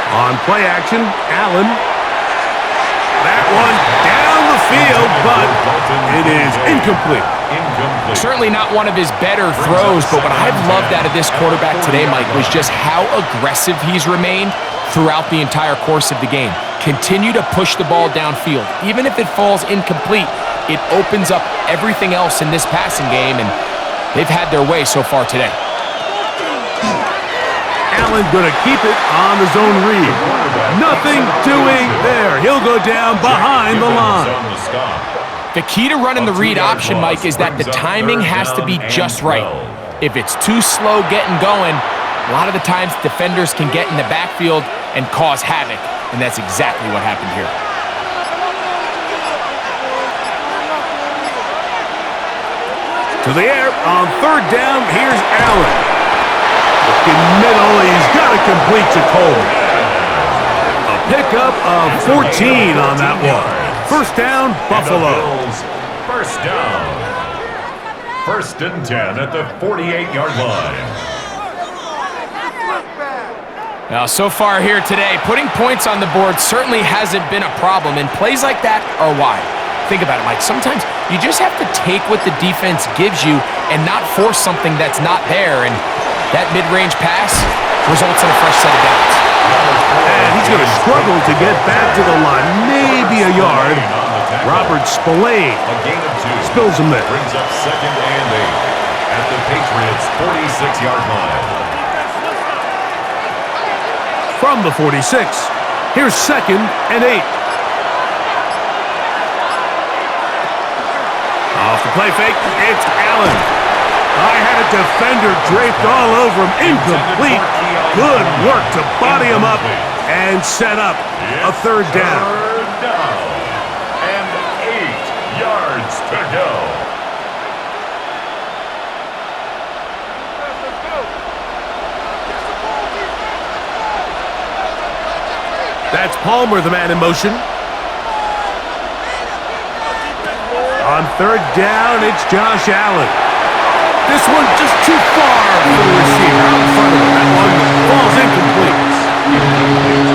On play action, Allen. That one down the field, but it is incomplete. Certainly not one of his better throws, but what I've loved out of this quarterback today, Mike, was just how aggressive he's remained throughout the entire course of the game. Continue to push the ball downfield. Even if it falls incomplete, it opens up everything else in this passing game, and they've had their way so far today. Allen going to keep it on the zone read. Nothing doing there. He'll go down behind the line. The key to running the read option, Mike, is that the timing has to be just right. If it's too slow getting going, a lot of the times defenders can get in the backfield and cause havoc, and that's exactly what happened here. To the air on 3rd down, here's Allen. Looking middle, he's got it complete to Coleman. A pickup of 14 on that one. 1st down, Buffalo. First down. 1st and 10 at the 48-yard line. Now, so far here today, putting points on the board certainly hasn't been a problem, and plays like that are why. Think about it, Mike. Sometimes you just have to take what the defense gives you and not force something that's not there, and that mid-range pass results in a fresh set of downs. And he's going to struggle to get back to the line, maybe a yard. Robert Spillane spills him there. Brings up 2nd and 8 at the Patriots' 46-yard line. From the 46, here's 2nd and 8. Off the play fake, it's Allen. I had a defender draped all over him. Incomplete. Good work to body him up and set up a 3rd down. 3rd down and 8 yards to go. That's Palmer, the man in motion. On 3rd down, it's Josh Allen. This one just too far for the receiver out in front of him. That one falls incomplete.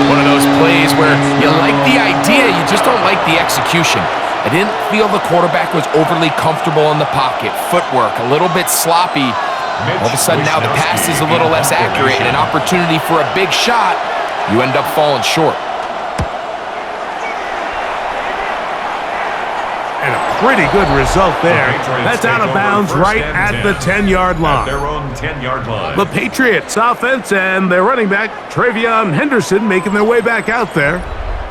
One of those plays where you like the idea, you just don't like the execution. I didn't feel the quarterback was overly comfortable in the pocket. Footwork a little bit sloppy. All of a sudden now the pass is a little less accurate, and an opportunity for a big shot, you end up falling short. And a pretty good result there. That's out of bounds right at the 10-yard line. Their own 10-yard line. The Patriots offense and their running back, Travion Henderson, making their way back out there.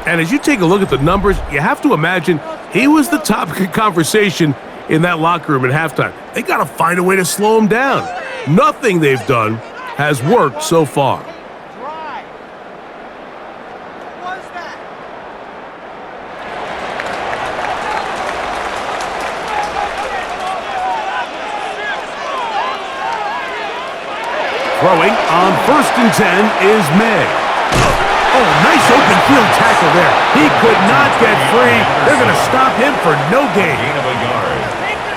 And as you take a look at the numbers, you have to imagine he was the topic of conversation in that locker room at halftime. They got to find a way to slow him down. Nothing they've done has worked so far. Throwing on 1st and 10 is May. Oh, nice open field tackle there. He could not get free. They're going to stop him for no gain. Gain of a yard.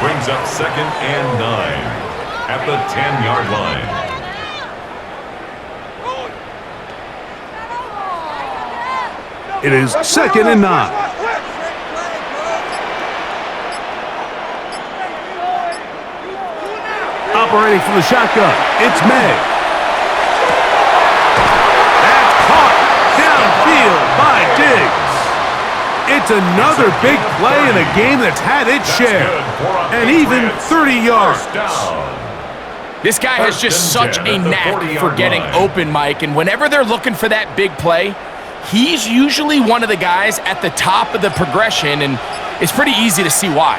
Brings up 2nd and 9 at the 10-yard line. It is 2nd and 9. Operating from the shotgun, it's May. By Diggs. It's another big play in a game that's had its share. And even 30 yards. This guy has just such a knack for getting open, Mike, and whenever they're looking for that big play, he's usually one of the guys at the top of the progression, and it's pretty easy to see why.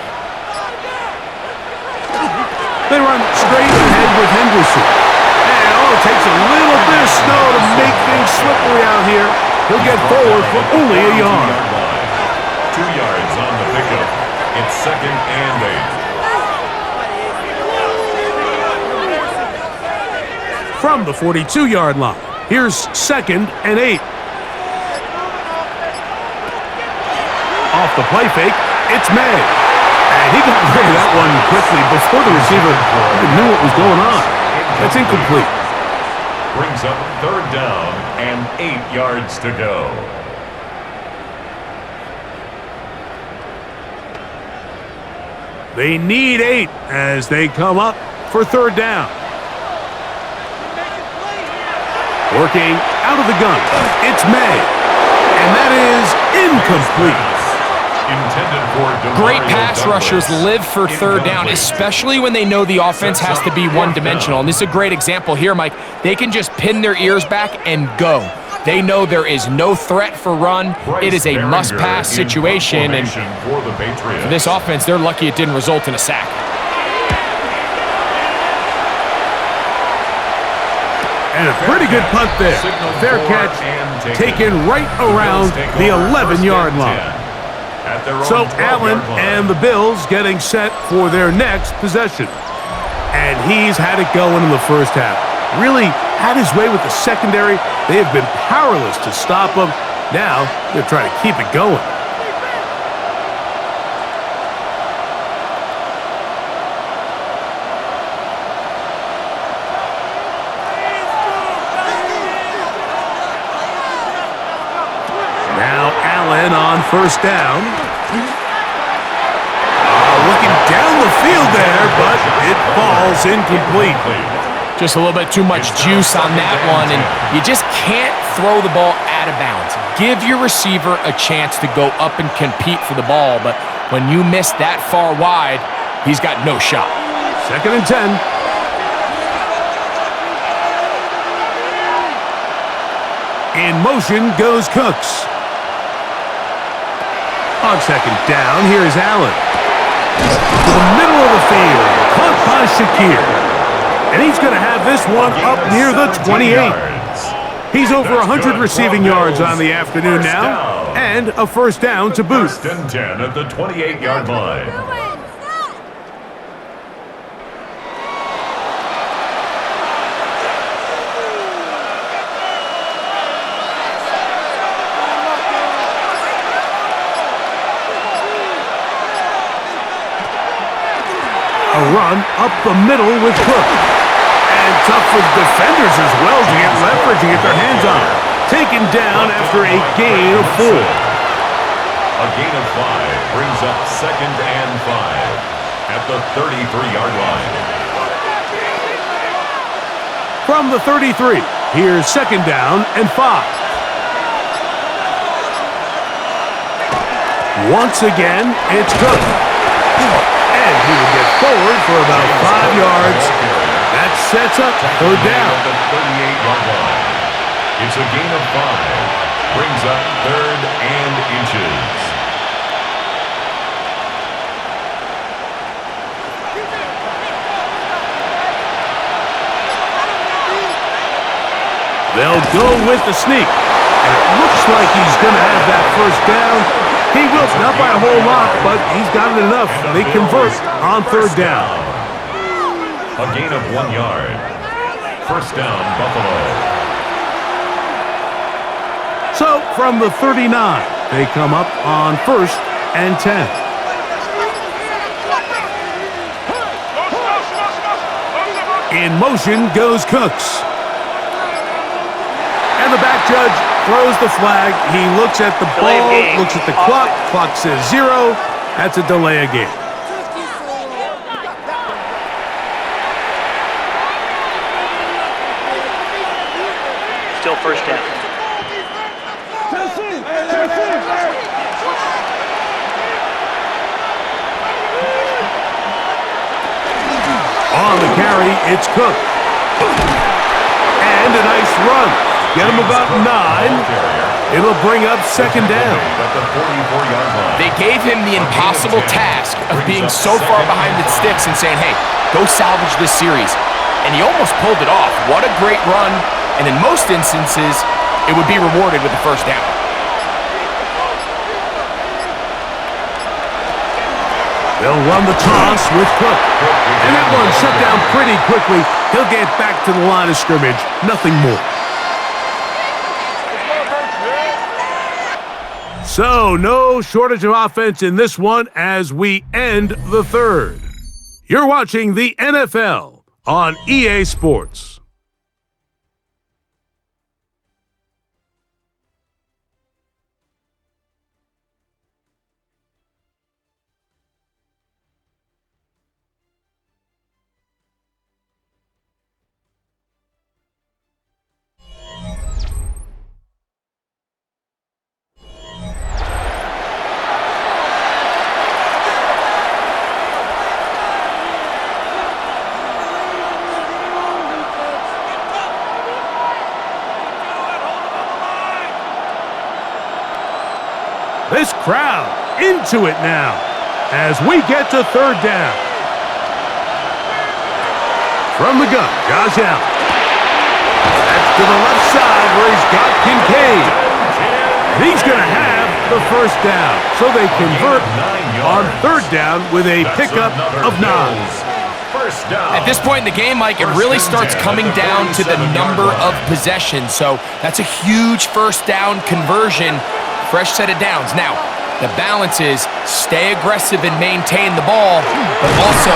They run straight ahead with Henderson. And it takes a little bit of snow to make things slippery out here. He'll get forward for only a yard. 2 yards on the pickup. It's 2nd and 8. From the 42-yard line, here's 2nd and 8. Off the play fake, it's May. And he got rid of that one quickly before the receiver even knew what was going on. That's incomplete. Brings up third down and 8 yards to go. They need 8 as they come up for third down. Working out of the gun. It's May. And that is incomplete. Great pass rushers live for third down, especially when they know the offense has to be one-dimensional. And this is a great example here, Mike. They can just pin their ears back and go. They know there is no threat for run. It is a must-pass situation. And for this offense, they're lucky it didn't result in a sack. And a pretty good punt there. Fair catch taken right around the 11-yard line. So Allen and the Bills getting set for their next possession. And he's had it going in the first half. Really had his way with the secondary. They have been powerless to stop him. Now they're trying to keep it going. Now Allen on first down. Looking down the field there, but it falls incomplete. Just a little bit too much juice on that one, and you just can't throw the ball out of bounds. Give your receiver a chance to go up and compete for the ball, but when you miss that far wide, he's got no shot. 2nd and 10. In motion goes Cooks. On 2nd down, here's Allen. To the middle of the field, caught by Shakir. And he's going to have this one up near the 28. He's over 100 receiving yards on the afternoon now, and a first down to boot. 1st and 10 at the 28-yard line. A run up the middle with Cook. And tough for defenders as well to get leverage and get their hands on it. Taken down after a gain of 4. A gain of 5 brings up 2nd and 5 at the 33-yard line. From the 33, here's 2nd down and 5. Once again, it's Cook. And he will get forward for about 5 yards. That sets up third down. At the 38-yard line. It's a gain of 5. Brings up 3rd and inches. They'll go with the sneak. And it looks like he's going to have that first down. He will, not by a whole lot, but he's got it enough. They convert on third down. A gain of 1 yard. First down, Buffalo. So from the 39, they come up on 1st and 10. In motion goes Cooks. And the back judge throws the flag. He looks at the ball, looks at the clock. Clock says 0. That's a delay of game. Still first down. On the carry, it's Cook. And a nice run. Get him about 9. It'll bring up 2nd down. They gave him the impossible task of being so far behind the sticks and saying, hey, go salvage this series. And he almost pulled it off. What a great run. And in most instances, it would be rewarded with the first down. They'll run the toss with Cook. And that one shut down pretty quickly. He'll get back to the line of scrimmage. Nothing more. So, no shortage of offense in this one as we end the third. You're watching the NFL on EA Sports. This crowd into it now as we get to third down. From the gun, Josh Allen. That's to the left side where he's got Kincaid. He's going to have the first down. So they convert on third down with a pickup of 9. At this point in the game, Mike, it really starts coming down to the number of possessions. So that's a huge first down conversion. Fresh set of downs. Now, the balance is stay aggressive and maintain the ball, but also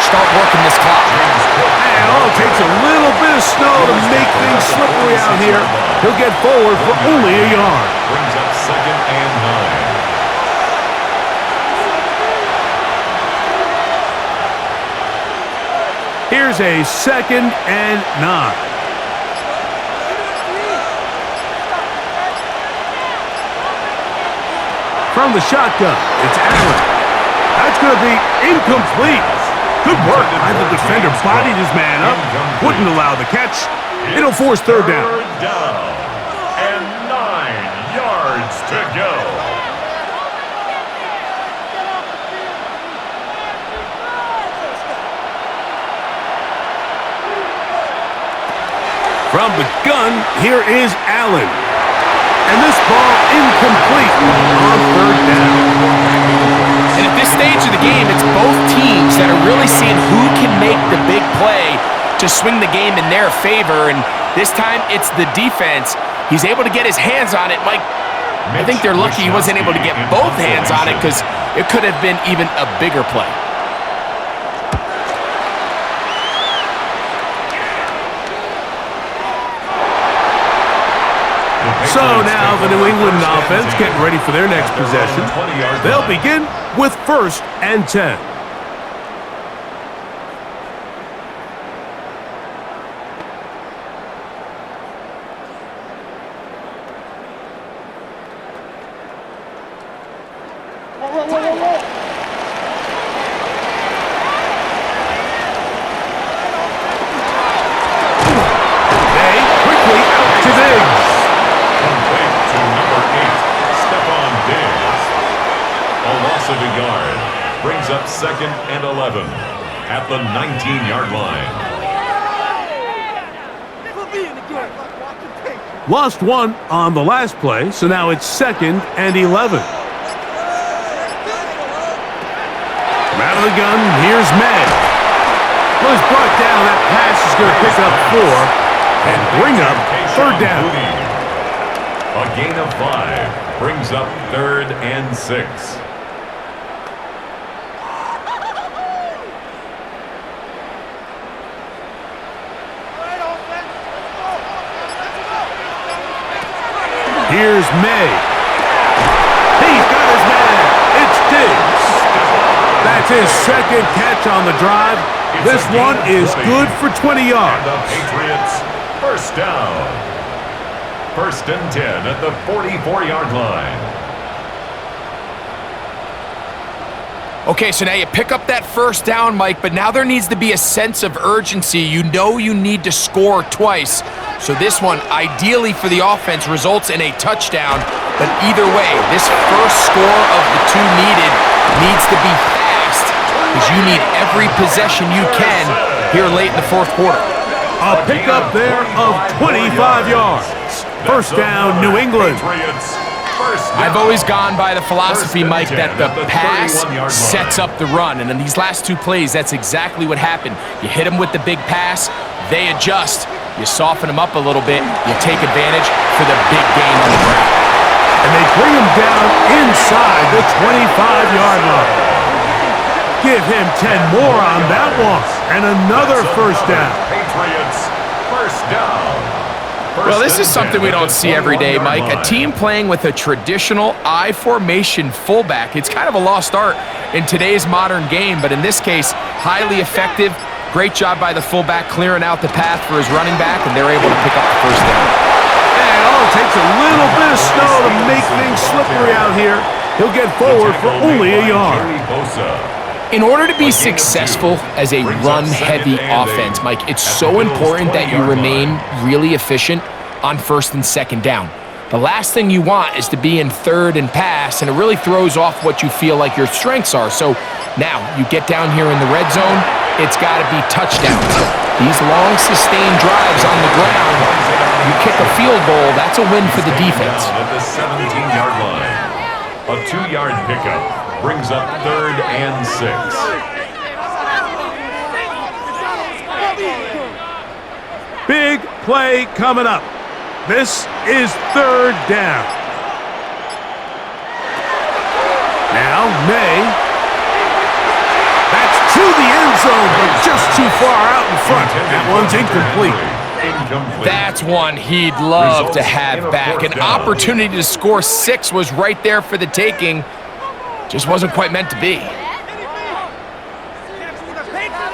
start working this clock. And all it takes a little bit of snow to make things slippery out here. He'll get forward for only a yard. Brings up 2nd and 9. Here's a 2nd and 9. From the shotgun, it's Allen. That's going to be incomplete. Good work by the defender. Bodied his man up. Wouldn't allow the catch. It'll force third down. Third down. And 9 yards to go. From the gun, here is Allen. And this ball incomplete on third down. And at this stage of the game, it's both teams that are really seeing who can make the big play to swing the game in their favor. And this time, it's the defense. He's able to get his hands on it. Mike, I think they're lucky he wasn't able to get both hands on it because it could have been even a bigger play. So now the New England offense getting ready for their next possession. They'll begin with 1st and 10. They quickly out to Diggs. Of a yard brings up 2nd and 11 at the 19-yard line. Lost 1 on the last play, so now it's 2nd and 11. From out of the gun, here's May. Well, he's brought down. That pass is going to pick up 4 and bring up third down. A gain of 5 brings up 3rd and 6. Here's May. He's got his man. It's Diggs. That's his 2nd catch on the drive. This one is good for 20 yards. And the Patriots, first down. 1st and 10 at the 44-yard line. Okay, so now you pick up that first down, Mike, but now there needs to be a sense of urgency. You know you need to score twice. So this one, ideally for the offense, results in a touchdown. But either way, this first score of the 2 needs to be fast because you need every possession you can here late in the 4th quarter. A pickup there of 25 yards. First down, New England. I've always gone by the philosophy, Mike, that the pass sets up the run. And in these last 2 plays, that's exactly what happened. You hit them with the big pass, they adjust. You soften them up a little bit, you take advantage for the big gain on the ground. And they bring him down inside the 25-yard line. Give him 10 more on that one. And another first down. Patriots first down. Well, this is something we don't see every day, Mike. A team playing with a traditional I formation fullback. It's kind of a lost art in today's modern game, but in this case, highly effective. Great job by the fullback clearing out the path for his running back, and they're able to pick up the first down. And it all takes a little bit of snow to make things slippery out here. He'll get forward for only a yard. In order to be successful as a run-heavy offense, Mike, it's so important that you remain really efficient on first and second down. The last thing you want is to be in third and pass, and it really throws off what you feel like your strengths are. So now you get down here in the red zone, it's got to be touchdowns. These long, sustained drives on the ground, you kick a field goal, that's a win for the defense. At the 17-yard line, a 2-yard pickup brings up 3rd and 6. Big play coming up. This is 3rd down. Now, May. That's to the end zone, but just too far out in front. That one's incomplete. That's one he'd love to have back. An opportunity to score 6 was right there for the taking. Just wasn't quite meant to be.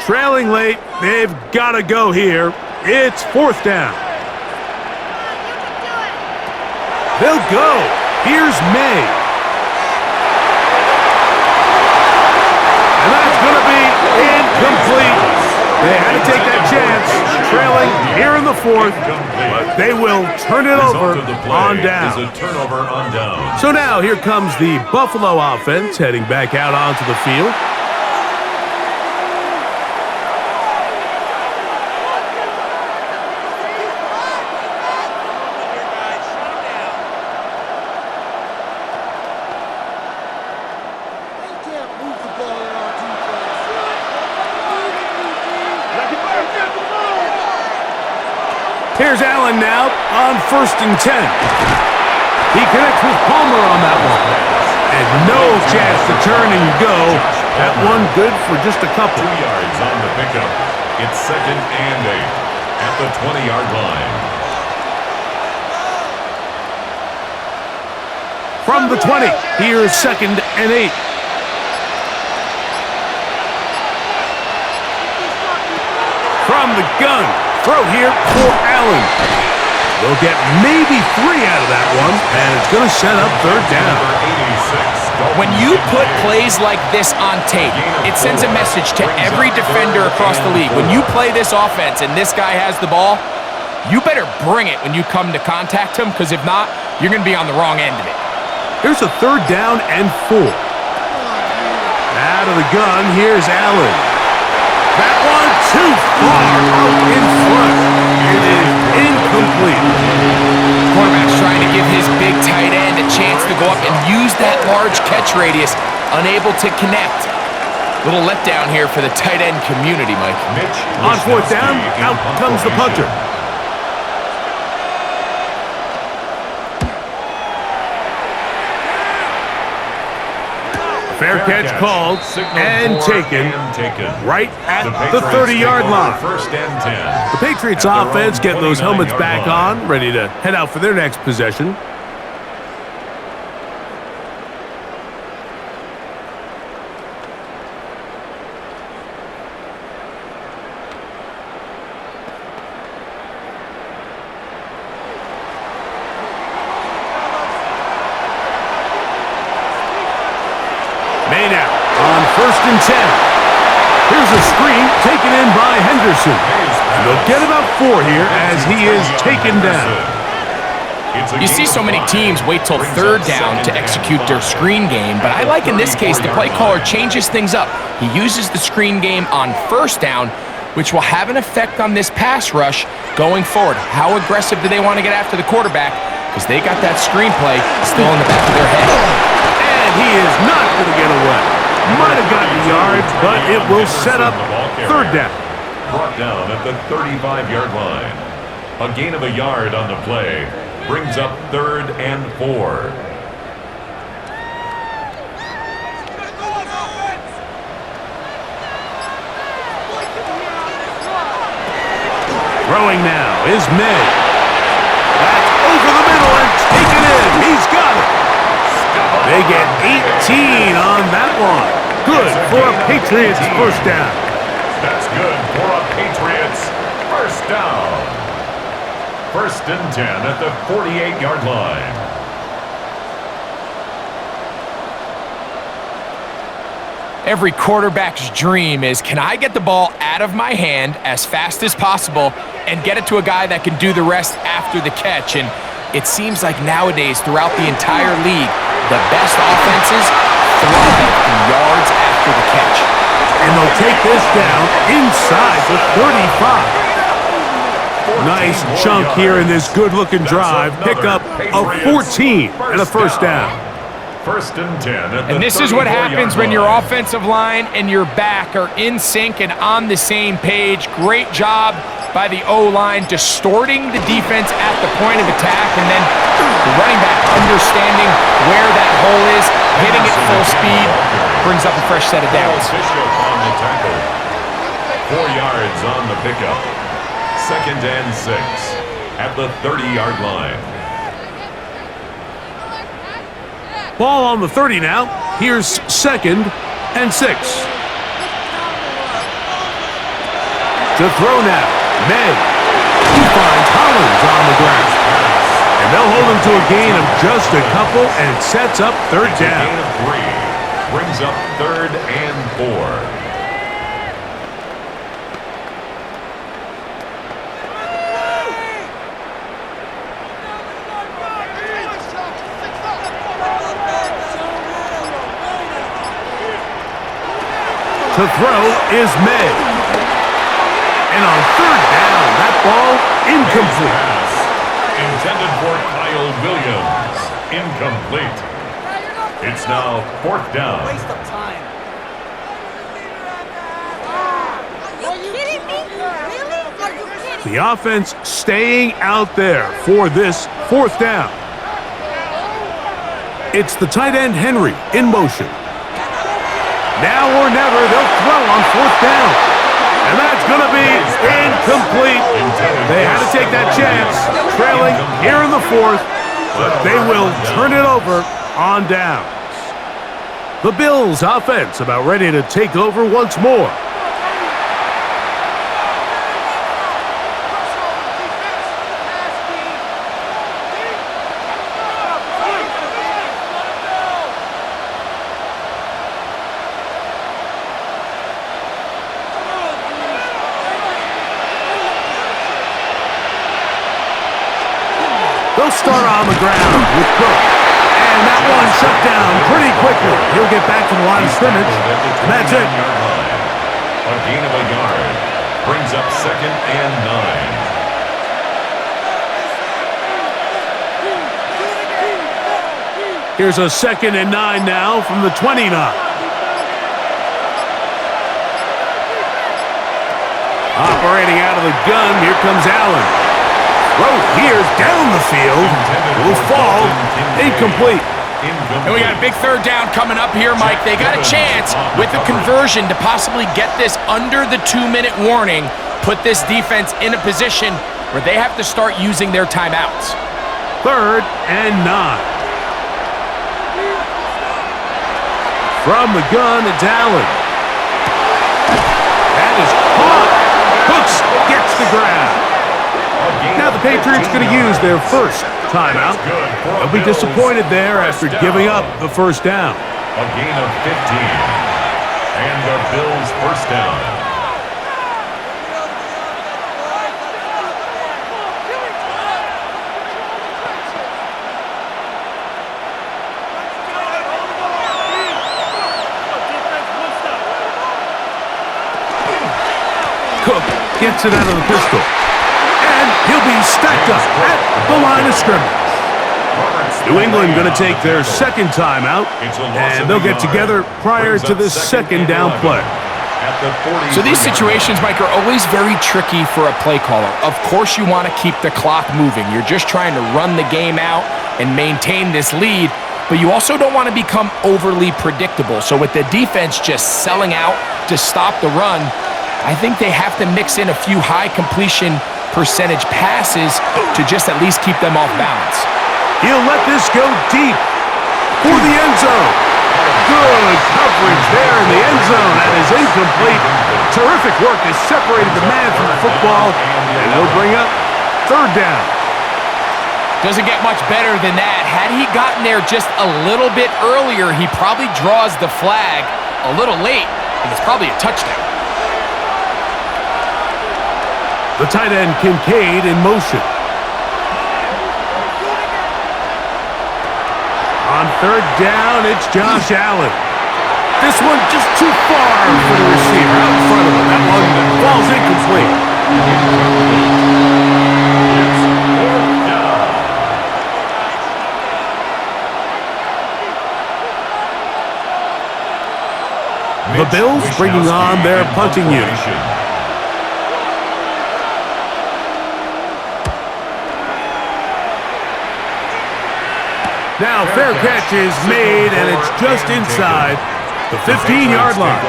Trailing late, they've got to go here. It's 4th down. They'll go. Here's May. And that's going to be incomplete. They had to take that chance, trailing here in the 4th, but they will turn it over on down. So now here comes the Buffalo offense heading back out onto the field. Here's Allen now on 1st and 10. He connects with Palmer on that one. And no chance to turn and go. That one good for just a couple. 2 yards on the pickup. It's 2nd and 8 at the 20-yard line. From the 20, here's 2nd and 8. From the gun. Throw here for Allen. They'll get maybe 3 out of that one, and it's going to set up 3rd down. When you put plays like this on tape, it sends a message to every defender across the league. When you play this offense and this guy has the ball, you better bring it when you come to contact him, because if not, you're going to be on the wrong end of it. Here's a 3rd down and 4. Out of the gun, here's Allen. That one too far out in front. It is incomplete. Quarterback's trying to give his big tight end a chance to go up and use that large catch radius, unable to connect. Little letdown here for the tight end community, Mike. On 4th down, out comes the punter. Fair catch called and taken right at the 30-yard line. 1st and 10. The Patriots offense getting those helmets back on, ready to head out for their next possession. May now on 1st and 10. Here's a screen taken in by Henderson. And they'll get about 4 here as he is taken down. You see so many teams wait till 3rd down to execute their screen game, but I like in this case the play caller changes things up. He uses the screen game on 1st down, which will have an effect on this pass rush going forward. How aggressive do they want to get after the quarterback? Because they got that screenplay still in the back of their head. And he is not going to get away. Might have gotten yards, but it will set up 3rd down. Brought down at the 35-yard line. A gain of a yard on the play brings up 3rd and 4. Throwing now is May. That's over the middle and taken in. He's got it. They get 18 on that one. Good for a Patriots first down. That's good for a Patriots first down. 1st and 10 at the 48-yard line. Every quarterback's dream is, can I get the ball out of my hand as fast as possible and get it to a guy that can do the rest after the catch? And it seems like nowadays, throughout the entire league, the best offenses thrive in yards after the catch. And they'll take this down inside the 35. Nice chunk here in this good-looking drive. Pick up a 14 and a first down. 1st and 10 at the And this is what 34-yard happens when your line. offensive line and your back are in sync and on the same page. Great job by the O-line distorting the defense at the point of attack, and then the running back understanding where that hole is, hitting it full speed, brings up a fresh set of downs. Bishop on the tackle. 4 yards on the pickup. 2nd and 6 at the 30-yard line. Ball on the 30 now. Here's 2nd and 6. To throw now, May. He finds Hollins on the ground. And they'll hold him to a gain of just a couple and sets up 3rd down. Gain of 3 brings up 3rd and 4. To throw is May. And on 3rd down, that ball incomplete. Intended for Kyle Williams. Incomplete. It's now 4th down. Waste of time. Are you kidding me? Really? Are you kidding? The offense staying out there for this 4th down. It's the tight end Henry in motion. Now or never, they'll throw on 4th down. And that's going to be incomplete. They had to take that chance, trailing here in the 4th, but they will turn it over on downs. The Bills offense about ready to take over once more. They'll start on the ground with Cook. And that one shut down pretty quickly. He'll get back to the line of scrimmage, and that's it. A gain of a yard brings up 2nd and 9. Here's a 2nd and 9 now from the 29. Operating out of the gun, here comes Allen. Throw here down the field will fall incomplete. And we got a big 3rd down coming up here, Mike. They got a chance with a conversion to possibly get this under the 2-minute warning, put this defense in a position where they have to start using their timeouts. 3rd and 9. From the gun, it's Allen. That is caught. Cooks gets the grab. Now the Patriots going to use their first timeout. They'll be disappointed there after giving up the first down. A gain of 15. And the Bills first down. Cook gets it out of the pistol. And he'll be stacked up at the line of scrimmage. New England going to take their second timeout, and they'll get together prior to this 2nd down play. So these situations, Mike, are always very tricky for a play caller. Of course you want to keep the clock moving. You're just trying to run the game out and maintain this lead, but you also don't want to become overly predictable. So with the defense just selling out to stop the run, I think they have to mix in a few high completion percentage passes to just at least keep them off balance. He'll let this go deep for the end zone. Good coverage there in the end zone. That is incomplete. Terrific work has separated the man from the football, and he'll bring up third down. Doesn't get much better than that. Had he gotten there just a little bit earlier, he probably draws the flag a little late, and it's probably a touchdown. The tight end, Kincaid, in motion. On third down, it's Josh Allen. This one just too far for the receiver out in front of him. That one falls incomplete. The Bills bringing on their punting unit. Now, fair catch is made, and it's just inside the 15-yard line.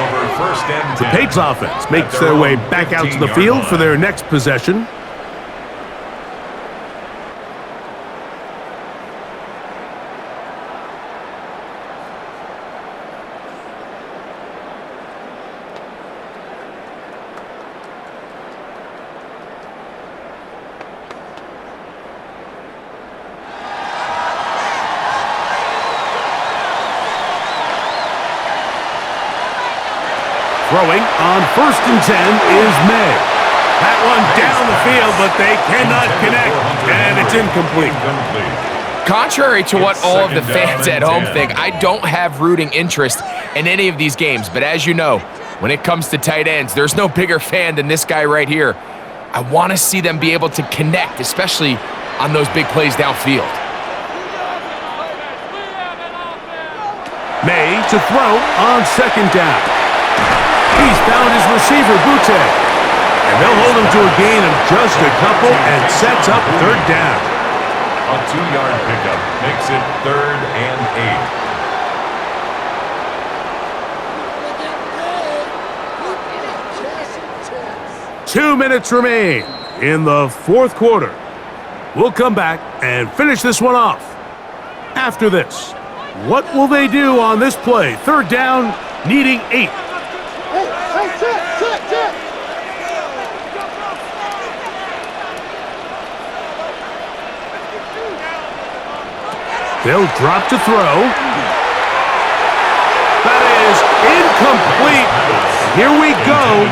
The Patriots offense makes their way back out to the field for their next possession. Throwing on 1st and 10 is May. That one down the field, but they cannot connect, and it's incomplete. Contrary to what all of the fans at home think, I don't have rooting interest in any of these games. But as you know, when it comes to tight ends, there's no bigger fan than this guy right here. I want to see them be able to connect, especially on those big plays downfield. May to throw on 2nd down. He's found his receiver, Butte. And they'll hold him to a gain of just a couple and sets up 3rd down. A 2-yard pickup makes it 3rd and 8. 2 minutes remain in the 4th quarter. We'll come back and finish this one off. After this, what will they do on this play? 3rd down, needing 8. They'll drop to throw. That is incomplete. Here we go.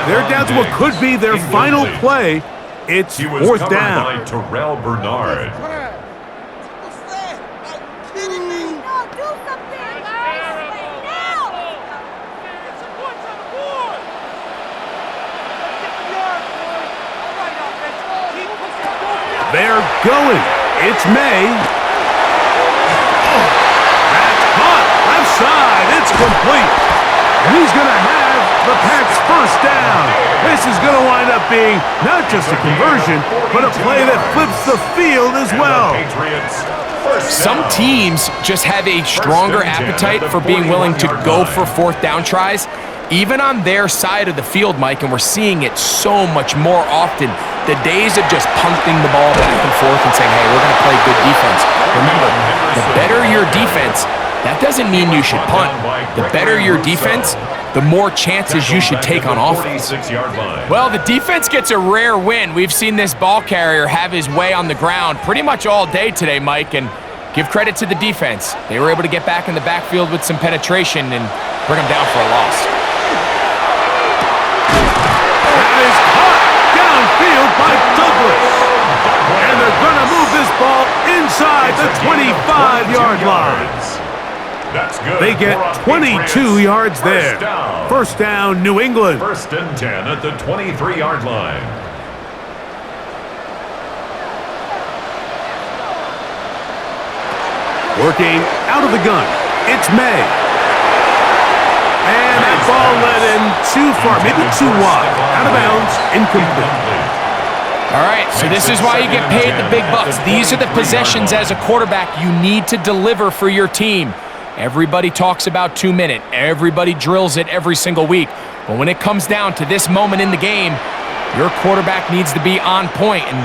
They're down to what could be their final play. It's 4th down. By Terrell Bernard. They're going. It's May. That's caught. Left side. It's complete. And he's going to have the Pats' 1st down. This is going to wind up being not just a conversion, but a play that flips the field as well. Some teams just have a stronger appetite for being willing to go for 4th down tries, even on their side of the field, Mike, and we're seeing it so much more often. The days of just punting the ball back and forth and saying, hey, we're going to play good defense. Remember, the better your defense, that doesn't mean you should punt. The better your defense, the more chances you should take on offense. Well, the defense gets a rare win. We've seen this ball carrier have his way on the ground pretty much all day today, Mike, and give credit to the defense. They were able to get back in the backfield with some penetration and bring them down for a loss. That is caught downfield by Douglas. And they're going to move this ball inside the 25-yard line. That's good. They get 22 yards there. 1st down, New England. 1st and 10 at the 23-yard line. Working out of the gun. It's May. And that ball led in too far, maybe too wide. Out of bounds, incomplete. All right, so this is why you get paid the big bucks. These are the possessions as a quarterback you need to deliver for your team. Everybody talks about 2-minute. Everybody drills it every single week. But when it comes down to this moment in the game, Your quarterback needs to be on point, and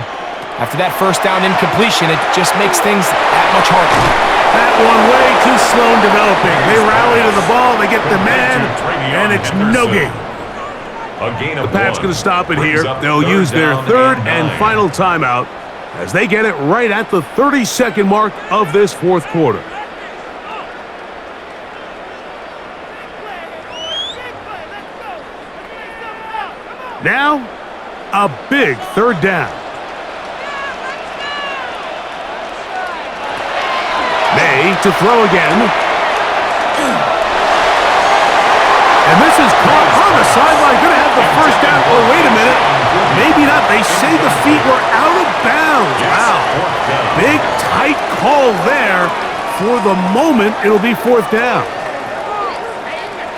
after that first down incompletion, it just makes things that much harder. That one way too slow in developing. They rally to the ball, they get the man, and it's no gain. The Pats going to stop it here. They'll use their third and final timeout as they get it right at the 30-second mark of this fourth quarter. Now, a big third down. May to throw again. And this is caught on the sideline. Going to have the first down. Oh, wait a minute. Maybe not. They say the feet were out of bounds. Wow. Big, tight call there. For the moment, it'll be fourth down.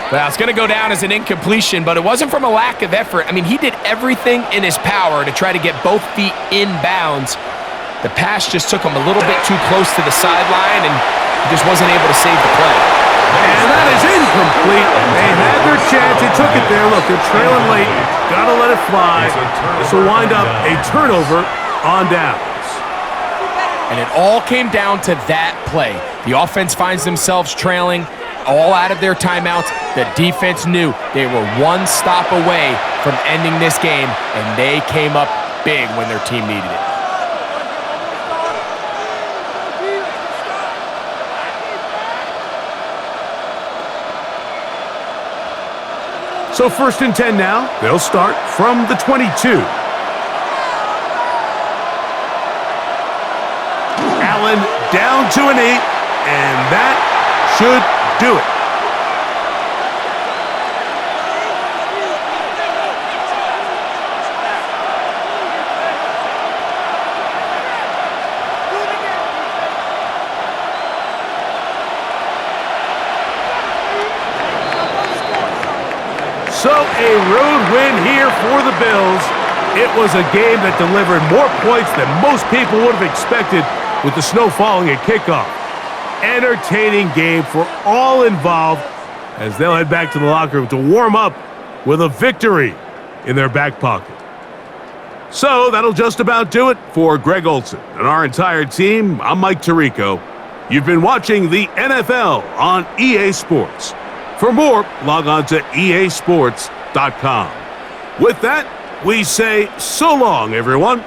Well, it's going to go down as an incompletion, but it wasn't from a lack of effort. I mean, he did everything in his power to try to get both feet in bounds. The pass just took him a little bit too close to the sideline, and he just wasn't able to save the play. And that is incomplete. They had their chance. They took it there. Look, they're trailing late. Got to let it fly. This will wind up a turnover on downs. And it all came down to that play. The offense finds themselves trailing, all out of their timeouts. The defense knew they were one stop away from ending this game, and they came up big when their team needed it. So 1st and 10 now. They'll start from the 22. Allen down to an 8, and that should do it. So a road win here for the Bills. It was a game that delivered more points than most people would have expected with the snow falling at kickoff. Entertaining game for all involved as they'll head back to the locker room to warm up with a victory in their back pocket. So that'll just about do it for Greg Olsen and our entire team. I'm Mike Tirico. You've been watching the NFL on EA Sports. For more, log on to easports.com. With that, we say so long, everyone.